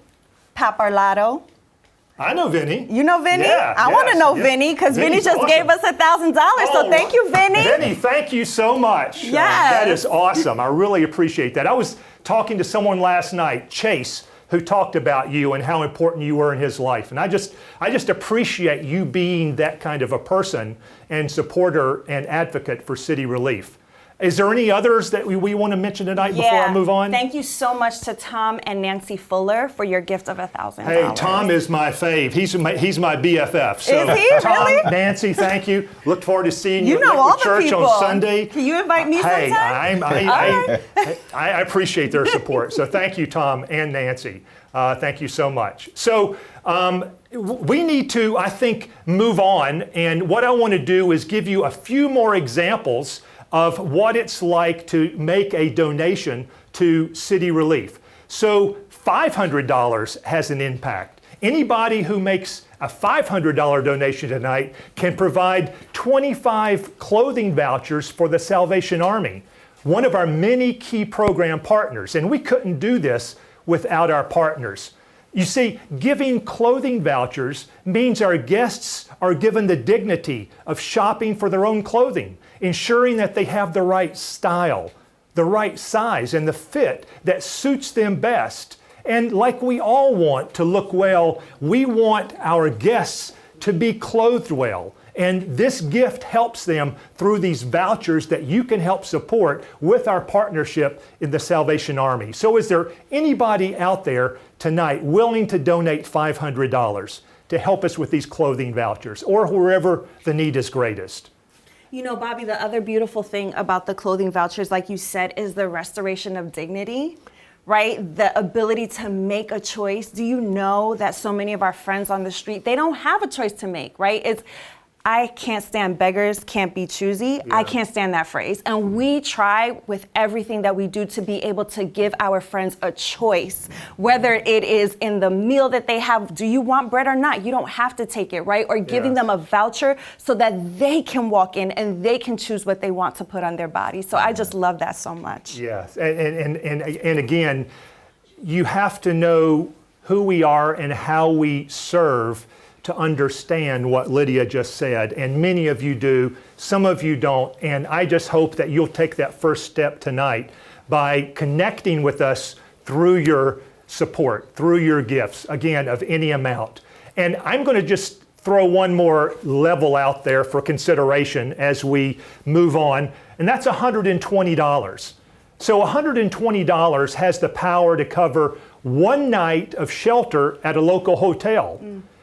E: Paparlato.
N: I know Vinny.
E: You know Vinny?
N: Yeah,
E: I want to know Vinny because Vinny just
N: awesome.
E: gave us $1,000. So thank you, Vinny.
N: Vinny, thank you so much.
E: Yes.
N: That is awesome. I really appreciate that. I was talking to someone last night, Chase, who talked about you and how important you were in his life. And I just appreciate you being that kind of a person and supporter and advocate for City Relief. Is there any others that we want to mention tonight before I move on?
E: Thank you so much to Tom and Nancy Fuller for your gift of $1,000.
N: Hey, Tom is my fave. He's my BFF. So,
E: is he
N: Tom,
E: really?
N: Nancy, thank you. Look forward to seeing you
E: at
N: the church on Sunday.
E: Can you invite me sometime?
N: I appreciate their support. So thank you, Tom and Nancy. Thank you so much. So we need to, I think, move on. And what I want to do is give you a few more examples of what it's like to make a donation to City Relief. So $500 has an impact. Anybody who makes a $500 donation tonight can provide 25 clothing vouchers for the Salvation Army, one of our many key program partners. And we couldn't do this without our partners. You see, giving clothing vouchers means our guests are given the dignity of shopping for their own clothing, ensuring that they have the right style, the right size, and the fit that suits them best. And like we all want to look well, we want our guests to be clothed well. And this gift helps them through these vouchers that you can help support with our partnership in the Salvation Army. So is there anybody out there tonight willing to donate $500 to help us with these clothing vouchers or wherever the need is greatest?
E: You know, Bobby, the other beautiful thing about the clothing vouchers, like you said, is the restoration of dignity, right? The ability to make a choice. Do you know that so many of our friends on the street, they don't have a choice to make, right? I can't stand beggars can't be choosy. I can't stand that phrase. And we try with everything that we do to be able to give our friends a choice, whether it is in the meal that they have. Do you want bread or not? You don't have to take it, right? Or giving them a voucher so that they can walk in and they can choose what they want to put on their body. So I just love that so much.
N: Yes, and again, you have to know who we are and how we serve to understand what Lydia just said. And many of you do, some of you don't. And I just hope that you'll take that first step tonight by connecting with us through your support, through your gifts, again, of any amount. And I'm going to just throw one more level out there for consideration as we move on, and that's $120. So $120 has the power to cover one night of shelter at a local hotel.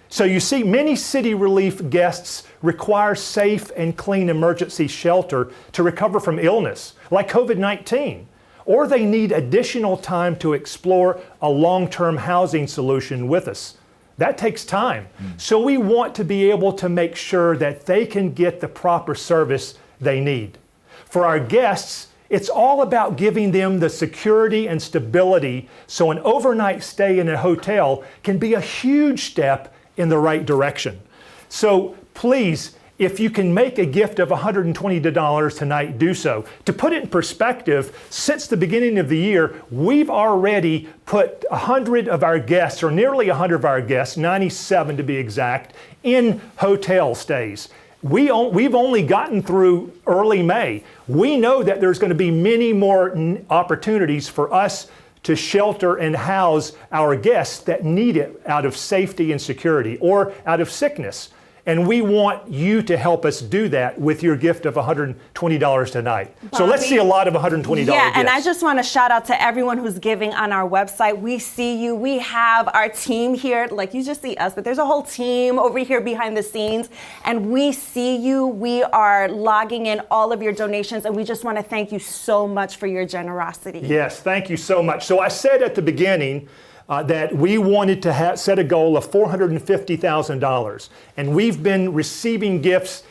N: So you see, many City Relief guests require safe and clean emergency shelter to recover from illness, like COVID-19, or they need additional time to explore a long-term housing solution with us. That takes time. So we want to be able to make sure that they can get the proper service they need. For our guests, it's all about giving them the security and stability so an overnight stay in a hotel can be a huge step in the right direction. So please, if you can make a gift of $120 tonight, do so. To put it in perspective, since the beginning of the year, we've already put 100 of our guests, or nearly 100 of our guests, 97 to be exact, in hotel stays. we've only gotten through early May. We know that there's going to be many more opportunities for us to shelter and house our guests that need it out of safety and security or out of sickness. And we want you to help us do that with your gift of $120 tonight.
E: Bobby,
N: so let's see a lot of $120
E: Yeah,
N: gifts.
E: and I just want to shout out to everyone who's giving on our website. We see you. We have our team here. Like, you just see us, but there's a whole team over here behind the scenes. And we see you. We are logging in all of your donations. And we just want to thank you so much for your generosity.
N: Yes, thank you so much. So I said at the beginning, that we wanted to set a goal of $450,000. And we've been receiving gifts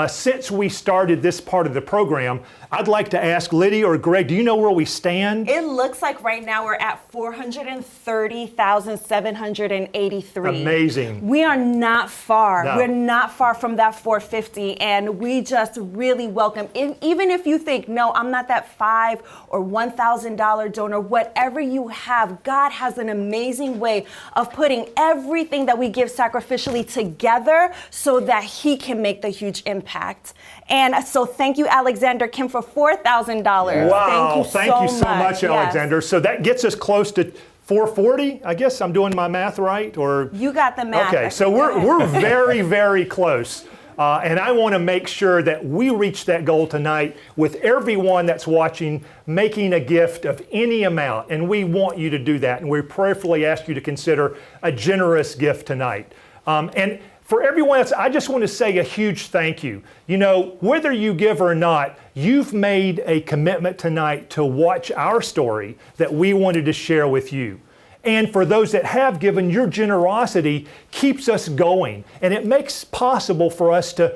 N: since we started this part of the program. I'd like to ask Lydia or Greg, do you know where we stand?
E: It looks like right now we're at $430,783.
N: Amazing.
E: We are not far.
N: No.
E: We're not far from that 450, and we just really welcome. Even if you think, no, I'm not that $5,000 or $1,000 donor, whatever you have, God has an amazing way of putting everything that we give sacrificially together so that He can make the huge impact. And so thank you, Alexander Kim, for $4,000.
N: Wow,
E: thank you so much,
N: Alexander. So that gets us close to 440, I guess. I'm doing my math right, or
E: you got the math.
N: Okay, so we're very, very close. And I want to make sure that we reach that goal tonight with everyone that's watching making a gift of any amount. And we want you to do that. And we prayerfully ask you to consider a generous gift tonight. And for everyone else, I just want to say a huge thank you. You know, whether you give or not, you've made a commitment tonight to watch our story that we wanted to share with you. And for those that have given, your generosity keeps us going. And it makes possible for us to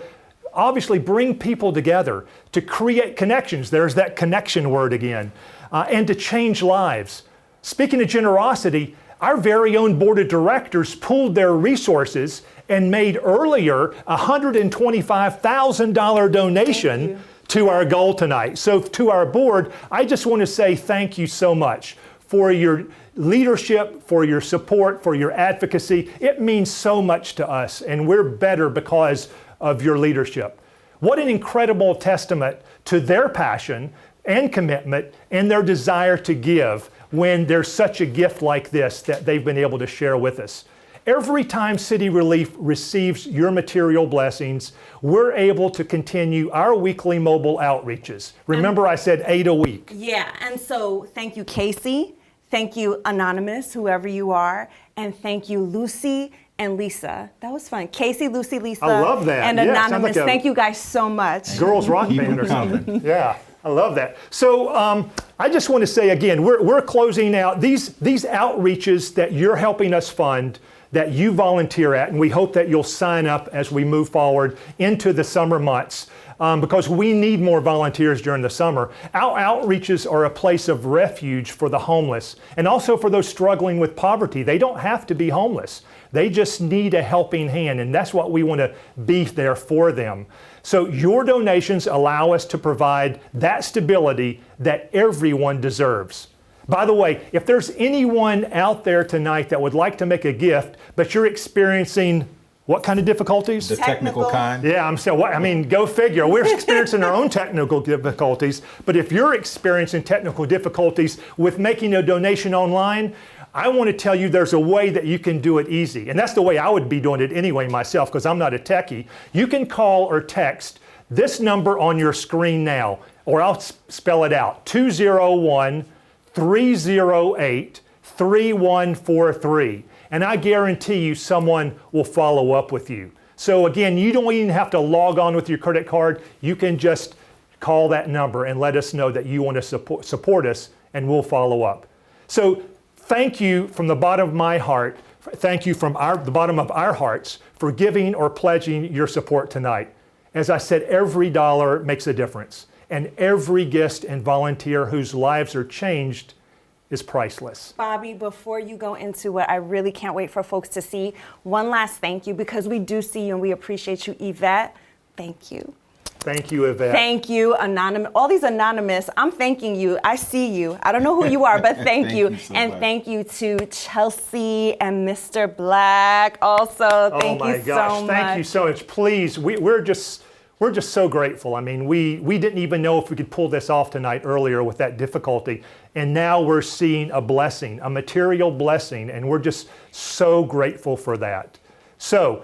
N: obviously bring people together, to create connections. There's that connection word again. And to change lives. Speaking of generosity, our very own board of directors pooled their resources and made earlier a $125,000 donation to our goal tonight. So to our board, I just want to say thank you so much for your leadership, for your support, for your advocacy. It means so much to us, and we're better because of your leadership. What an incredible testament to their passion and commitment and their desire to give when there's such a gift like this that they've been able to share with us. Every time City Relief receives your material blessings, we're able to continue our weekly mobile outreaches. Remember, I said 8 a week.
E: Yeah, and so thank you, Casey. Thank you, Anonymous, whoever you are. And thank you, Lucy and Lisa. That was fun. Casey, Lucy, Lisa.
N: I love that.
E: And
N: Yeah,
E: Anonymous.
N: like
E: Thank you guys so much.
N: Girls rock band or something. Yeah, I love that. So I just want to say again, we're closing out these outreaches that you're helping us fund, that you volunteer at, and we hope that you'll sign up as we move forward into the summer months. Because we need more volunteers during the summer. Our outreaches are a place of refuge for the homeless and also for those struggling with poverty. They don't have to be homeless. They just need a helping hand, and that's what we want to be there for them. So your donations allow us to provide that stability that everyone deserves. By the way, if there's anyone out there tonight that would like to make a gift, but you're experiencing what kind of difficulties?
D: The technical kind.
N: Yeah, I'm saying, I mean, go figure. We're experiencing our own technical difficulties, but if you're experiencing technical difficulties with making a donation online, I want to tell you there's a way that you can do it easy. And that's the way I would be doing it anyway myself, because I'm not a techie. You can call or text this number on your screen now, or I'll spell it out, 201-308-3143. And I guarantee you someone will follow up with you. So again, you don't even have to log on with your credit card. You can just call that number and let us know that you want to support us, and we'll follow up. So thank you from the bottom of my heart. Thank you from the bottom of our hearts for giving or pledging your support tonight. As I said, every dollar makes a difference. And every guest and volunteer whose lives are changed is priceless.
E: Bobby, before you go into what I really can't wait for folks to see, one last thank you, because we do see you and we appreciate you. Yvette, thank you.
N: Thank you, Yvette.
E: Thank you, Anonymous. All these Anonymous, I'm thanking you. I see you. I don't know who you are, but thank you.
D: So
E: and
D: much.
E: Thank you to Chelsea and Mr. Black also. Thank you so much.
N: Thank you so much. Please, we're just We're just so grateful. I mean, we didn't even know if we could pull this off tonight earlier with that difficulty. And now we're seeing a blessing, a material blessing, and we're just so grateful for that. So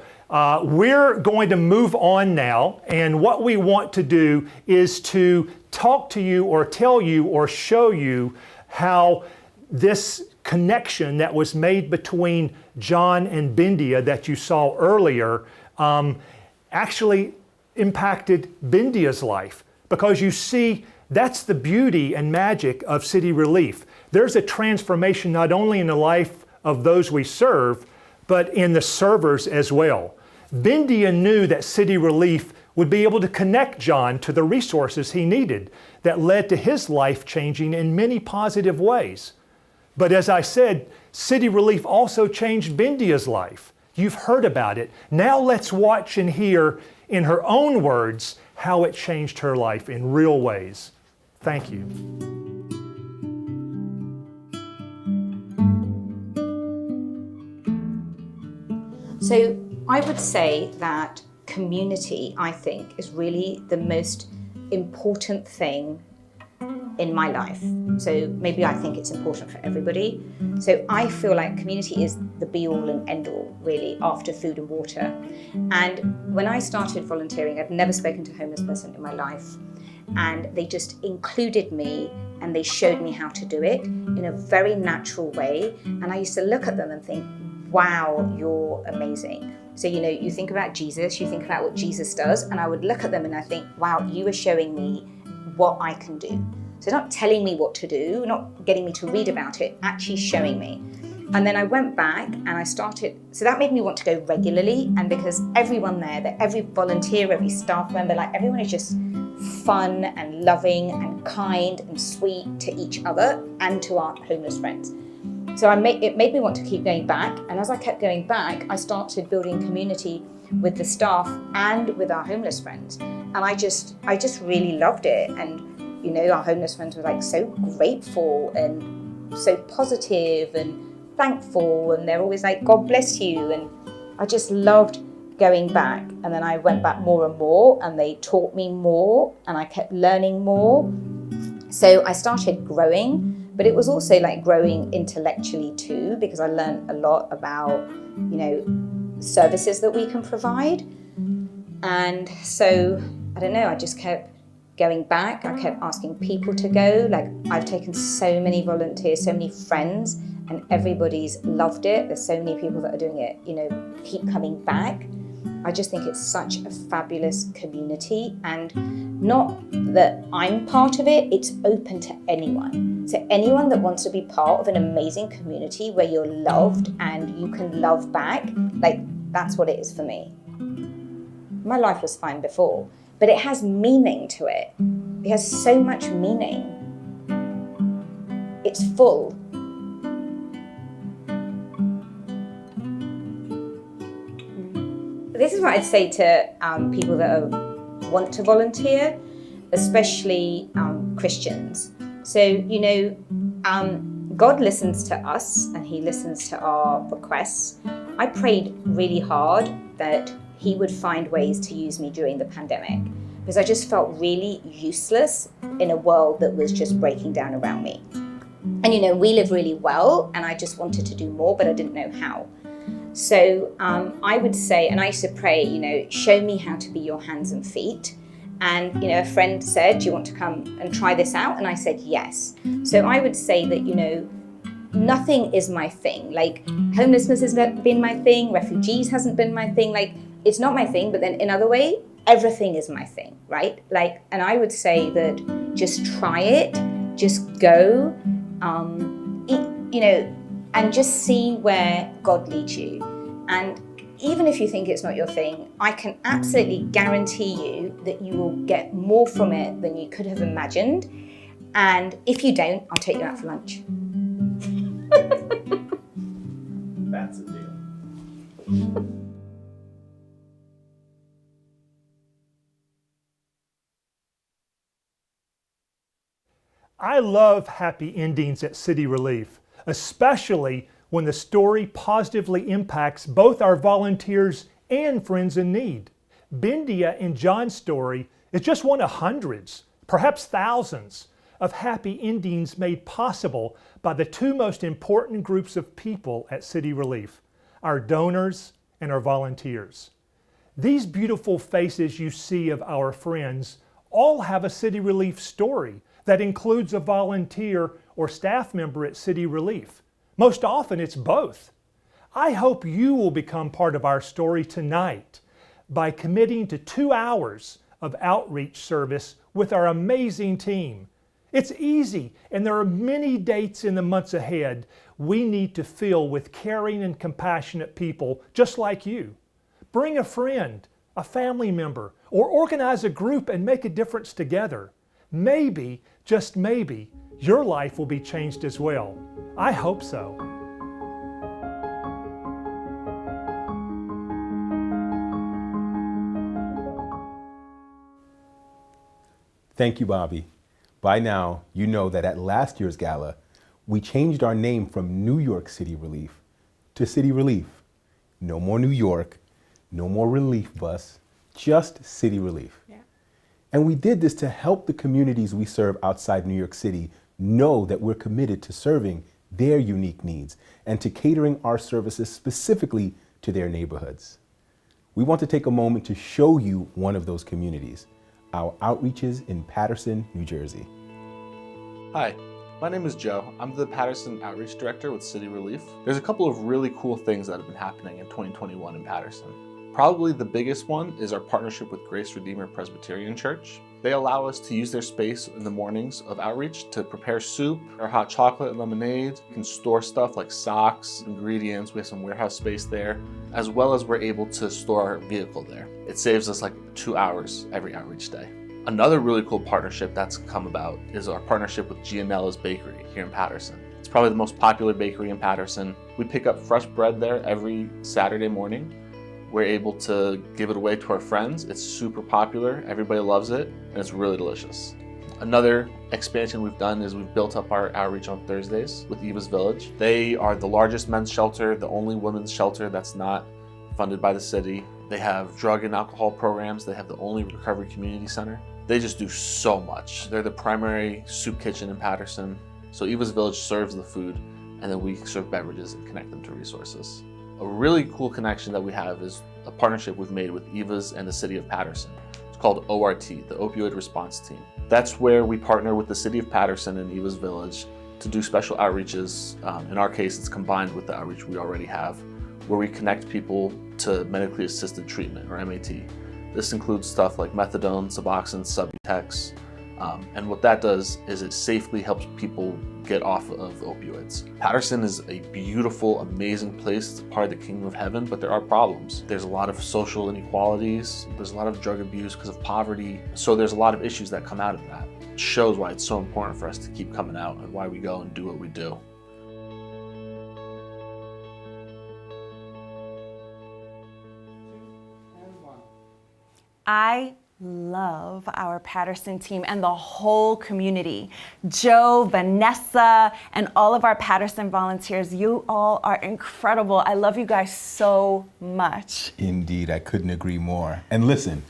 N: we're going to move on now, and what we want to do is to talk to you or tell you or show you how this connection that was made between John and Bindia that you saw earlier actually impacted Bindia's life. Because you see, that's the beauty and magic of City Relief. There's a transformation not only in the life of those we serve, but in the servers as well. Bindia knew that City Relief would be able to connect John to the resources he needed that led to his life changing in many positive ways. But as I said, City Relief also changed Bindia's life. You've heard about it. Now let's watch and hear in her own words how it changed her life in real ways. Thank you.
H: So I would say that community, I think, is really the most important thing in my life. So maybe I think it's important for everybody. So I feel like community is the be all and end all, really, after food and water. And when I started volunteering, I'd never spoken to a homeless person in my life. And they just included me and they showed me how to do it in a very natural way. And I used to look at them and think, wow, you're amazing. So, you know, you think about Jesus, you think about what Jesus does, and I would look at them and I think, wow, you are showing me what I can do. So not telling me what to do, not getting me to read about it, actually showing me. And then I went back and I started, so that made me want to go regularly. And because everyone there, every volunteer, every staff member, like everyone is just fun and loving and kind and sweet to each other and to our homeless friends. So it made me want to keep going back. And as I kept going back, I started building community with the staff and with our homeless friends. And I just really loved it. And you know, our homeless friends were like so grateful and so positive and thankful, and they're always like, God bless you. And I just loved going back. And then I went back more and more, and they taught me more, and I kept learning more. So I started growing, but it was also like growing intellectually too, because I learned a lot about, you know, services that we can provide. And so, I don't know, I just kept going back. I kept asking people to go. Like, I've taken so many volunteers, so many friends, and everybody's loved it. There's so many people that are doing it, you know, keep coming back. I just think it's such a fabulous community, and not that I'm part of it, it's open to anyone. So anyone that wants to be part of an amazing community where you're loved and you can love back, like, that's what it is for me. My life was fine before, but it has meaning to it. It has so much meaning. It's full. This is what I'd say to people that want to volunteer, especially Christians. So, you know, God listens to us and He listens to our requests. I prayed really hard that He would find ways to use me during the pandemic, because I just felt really useless in a world that was just breaking down around me. And you know, we live really well, and I just wanted to do more, but I didn't know how. So I would say, and I used to pray, you know, show me how to be your hands and feet. And, you know, a friend said, do you want to come and try this out? And I said, yes. So I would say that, you know, nothing is my thing. Like, homelessness hasn't been my thing, refugees hasn't been my thing. Like, it's not my thing, but then in other way, everything is my thing, right? Like, and I would say that just try it, just go, you know, and just see where God leads you. And even if you think it's not your thing, I can absolutely guarantee you that you will get more from it than you could have imagined. And if you don't, I'll take you out for lunch.
O: That's a deal.
N: I love happy endings at City Relief, especially when the story positively impacts both our volunteers and friends in need. Bindia in John's story is just one of hundreds, perhaps thousands, of happy endings made possible by the two most important groups of people at City Relief, our donors and our volunteers. These beautiful faces you see of our friends all have a City Relief story that includes a volunteer or staff member at City Relief. Most often it's both. I hope you will become part of our story tonight by committing to 2 hours of outreach service with our amazing team. It's easy, and there are many dates in the months ahead we need to fill with caring and compassionate people just like you. Bring a friend, a family member, or organize a group and make a difference together. Maybe, just maybe, your life will be changed as well. I hope so.
D: Thank you, Bobby. By now, you know that at last year's gala, we changed our name from New York City Relief to City Relief. No more New York, no more relief bus, just City Relief. Yeah. And we did this to help the communities we serve outside New York City know that we're committed to serving their unique needs and to catering our services specifically to their neighborhoods. We want to take a moment to show you one of those communities, our outreaches in Paterson, New Jersey.
P: Hi, my name is Joe. I'm the Paterson Outreach Director with City Relief. There's a couple of really cool things that have been happening in 2021 in Paterson. Probably the biggest one is our partnership with Grace Redeemer Presbyterian Church. They allow us to use their space in the mornings of outreach to prepare soup or hot chocolate and lemonade. We can store stuff like socks, ingredients. We have some warehouse space there, as well as we're able to store our vehicle there. It saves us like 2 hours every outreach day. Another really cool partnership that's come about is our partnership with Gianella's Bakery here in Paterson. It's probably the most popular bakery in Paterson. We pick up fresh bread there every Saturday morning. We're able to give it away to our friends. It's super popular, everybody loves it, and it's really delicious. Another expansion we've done is we've built up our outreach on Thursdays with Eva's Village. They are the largest men's shelter, the only women's shelter that's not funded by the city. They have drug and alcohol programs. They have the only recovery community center. They just do so much. They're the primary soup kitchen in Paterson. So Eva's Village serves the food, and then we serve beverages and connect them to resources. A really cool connection that we have is a partnership we've made with Eva's and the city of Paterson. It's called ORT, the Opioid Response Team. That's where we partner with the city of Paterson and Eva's Village to do special outreaches. In our case, it's combined with the outreach we already have, where we connect people to medically assisted treatment, or MAT. This includes stuff like methadone, Suboxone, Subutex, and what that does is it safely helps people get off of opioids. Paterson is a beautiful, amazing place. It's part of the kingdom of heaven, but there are problems. There's a lot of social inequalities. There's a lot of drug abuse because of poverty. So there's a lot of issues that come out of that. It shows why it's so important for us to keep coming out and why we go and do what we do.
E: I love our Paterson team and the whole community. Joe, Vanessa, and all of our Paterson volunteers, you all are incredible. I love you guys so much.
D: Indeed, I couldn't agree more. And listen,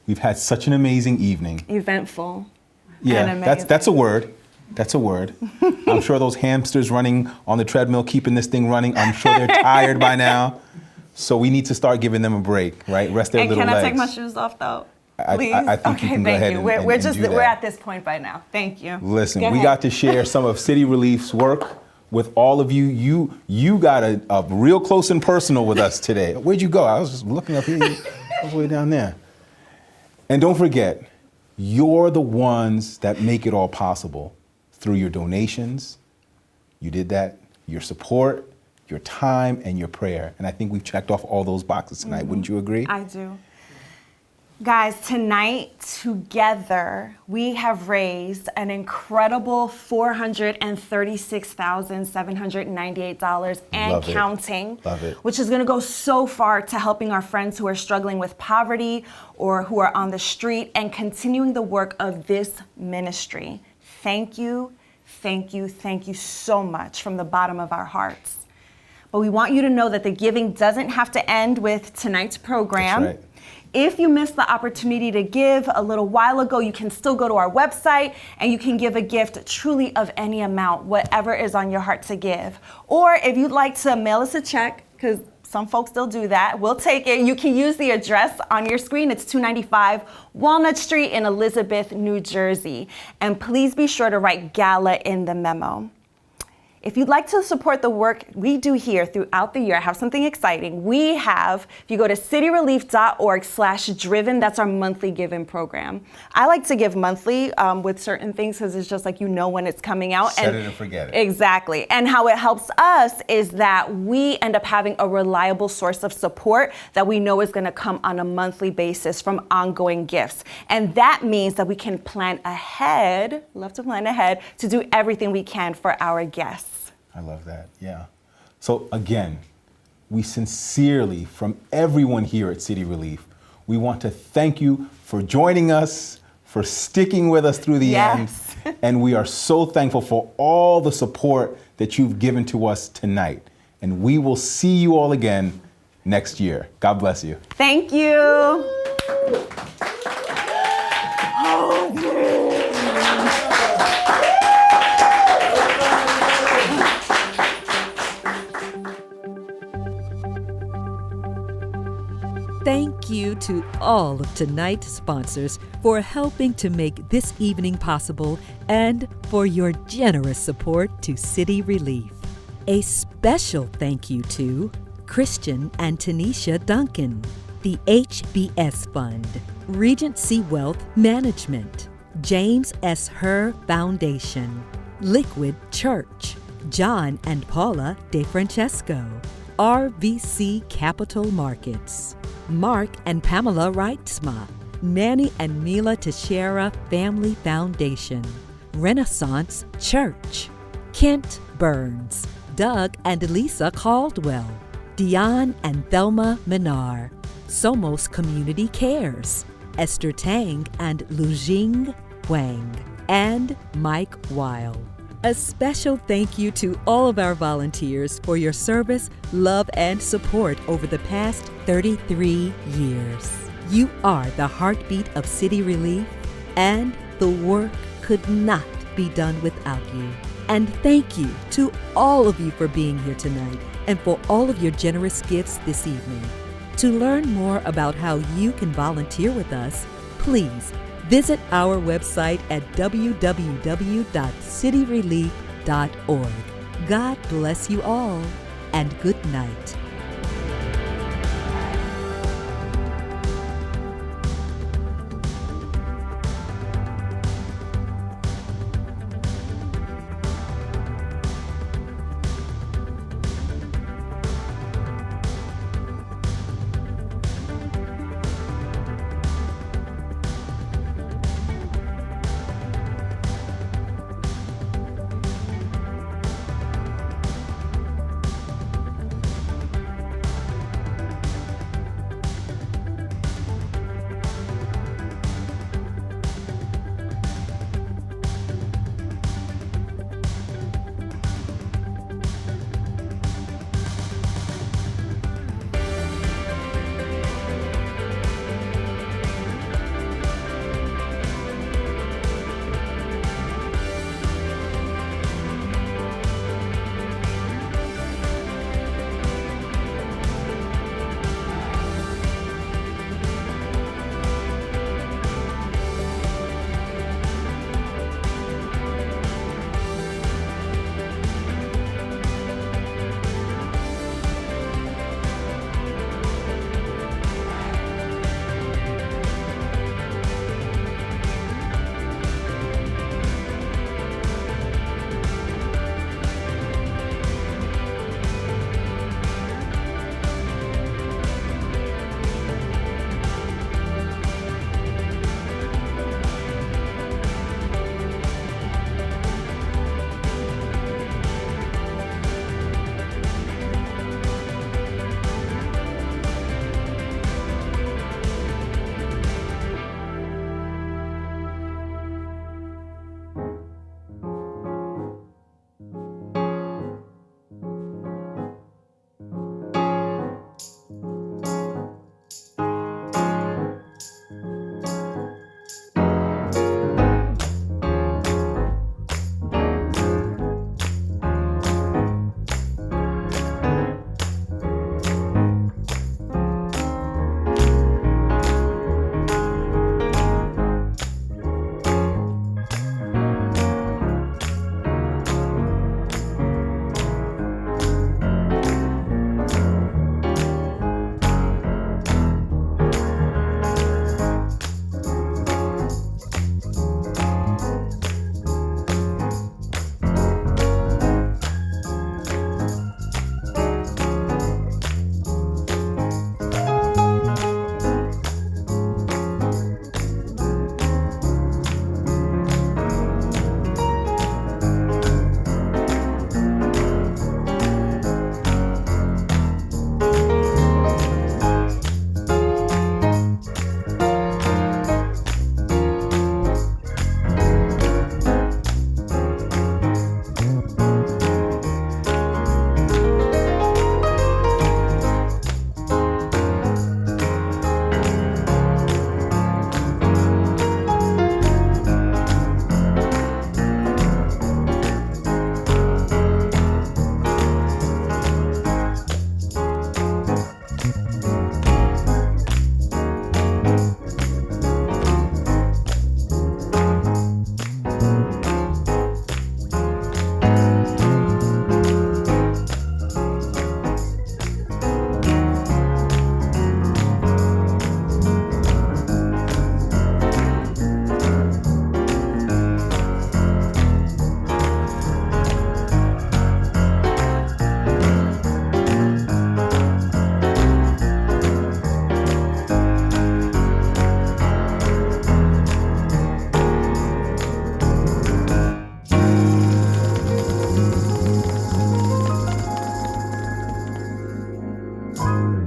D: we've had such an amazing evening.
E: Eventful.
D: Yeah, that's a word. That's a word. I'm sure those hamsters running on the treadmill, keeping this thing running, I'm sure they're tired by now. So we need to start giving them a break, right? Rest their little legs.
E: And can I take my shoes off though? Please?
D: I think you can go ahead and do that.
E: We're at this point by now. Thank you.
D: Listen, we got to share some of City Relief's work with all of you. You got a real close and personal with us today. Where'd you go? I was just looking up here. I was way down there. And don't forget, you're the ones that make it all possible through your donations. You did that. Your support, your time, and your prayer. And I think we've checked off all those boxes tonight. Mm-hmm. Wouldn't you agree?
E: I do. Guys, tonight together we have raised an incredible $436,798 and counting, which is going to go so far to helping our friends who are struggling with poverty or who are on the street and continuing the work of this ministry. Thank you, thank you, thank you so much from the bottom of our hearts. But we want you to know that the giving doesn't have to end with tonight's program.
D: That's right.
E: If you missed the opportunity to give a little while ago, you can still go to our website and you can give a gift truly of any amount, whatever is on your heart to give. Or if you'd like to mail us a check, because some folks still do that, we'll take it. You can use the address on your screen. It's 295 Walnut Street in Elizabeth, New Jersey. And please be sure to write Gala in the memo. If you'd like to support the work we do here throughout the year, I have something exciting. We have, if you go to cityrelief.org/driven, that's our monthly giving program. I like to give monthly with certain things because it's just like you know when it's coming out.
D: Set it and forget it.
E: Exactly. And how it helps us is that we end up having a reliable source of support that we know is going to come on a monthly basis from ongoing gifts. And that means that we can plan ahead, love to plan ahead, to do everything we can for our guests.
D: I love that, yeah. So again, we sincerely, from everyone here at City Relief, we want to thank you for joining us, for sticking with us through the end. And we are so thankful for all the support that you've given to us tonight. And we will see you all again next year. God bless you.
E: Thank you.
A: Thank you to all of tonight's sponsors for helping to make this evening possible and for your generous support to City Relief. A special thank you to Christian and Tanisha Duncan, the HBS Fund, Regency Wealth Management, James S. Herr Foundation, Liquid Church, John and Paula DeFrancesco, RVC Capital Markets, Mark and Pamela Reitzma, Manny and Mila Teixeira Family Foundation, Renaissance Church, Kent Burns, Doug and Lisa Caldwell, Dion and Thelma Minar, Somos Community Cares, Esther Tang and Lujing Wang, and Mike Weil. A special thank you to all of our volunteers for your service, love, and support over the past 33 years. You are the heartbeat of City Relief, and the work could not be done without you. And thank you to all of you for being here tonight and for all of your generous gifts this evening. To learn more about how you can volunteer with us, please visit our website at www.cityrelief.org. God bless you all, and good night.
Q: Relief.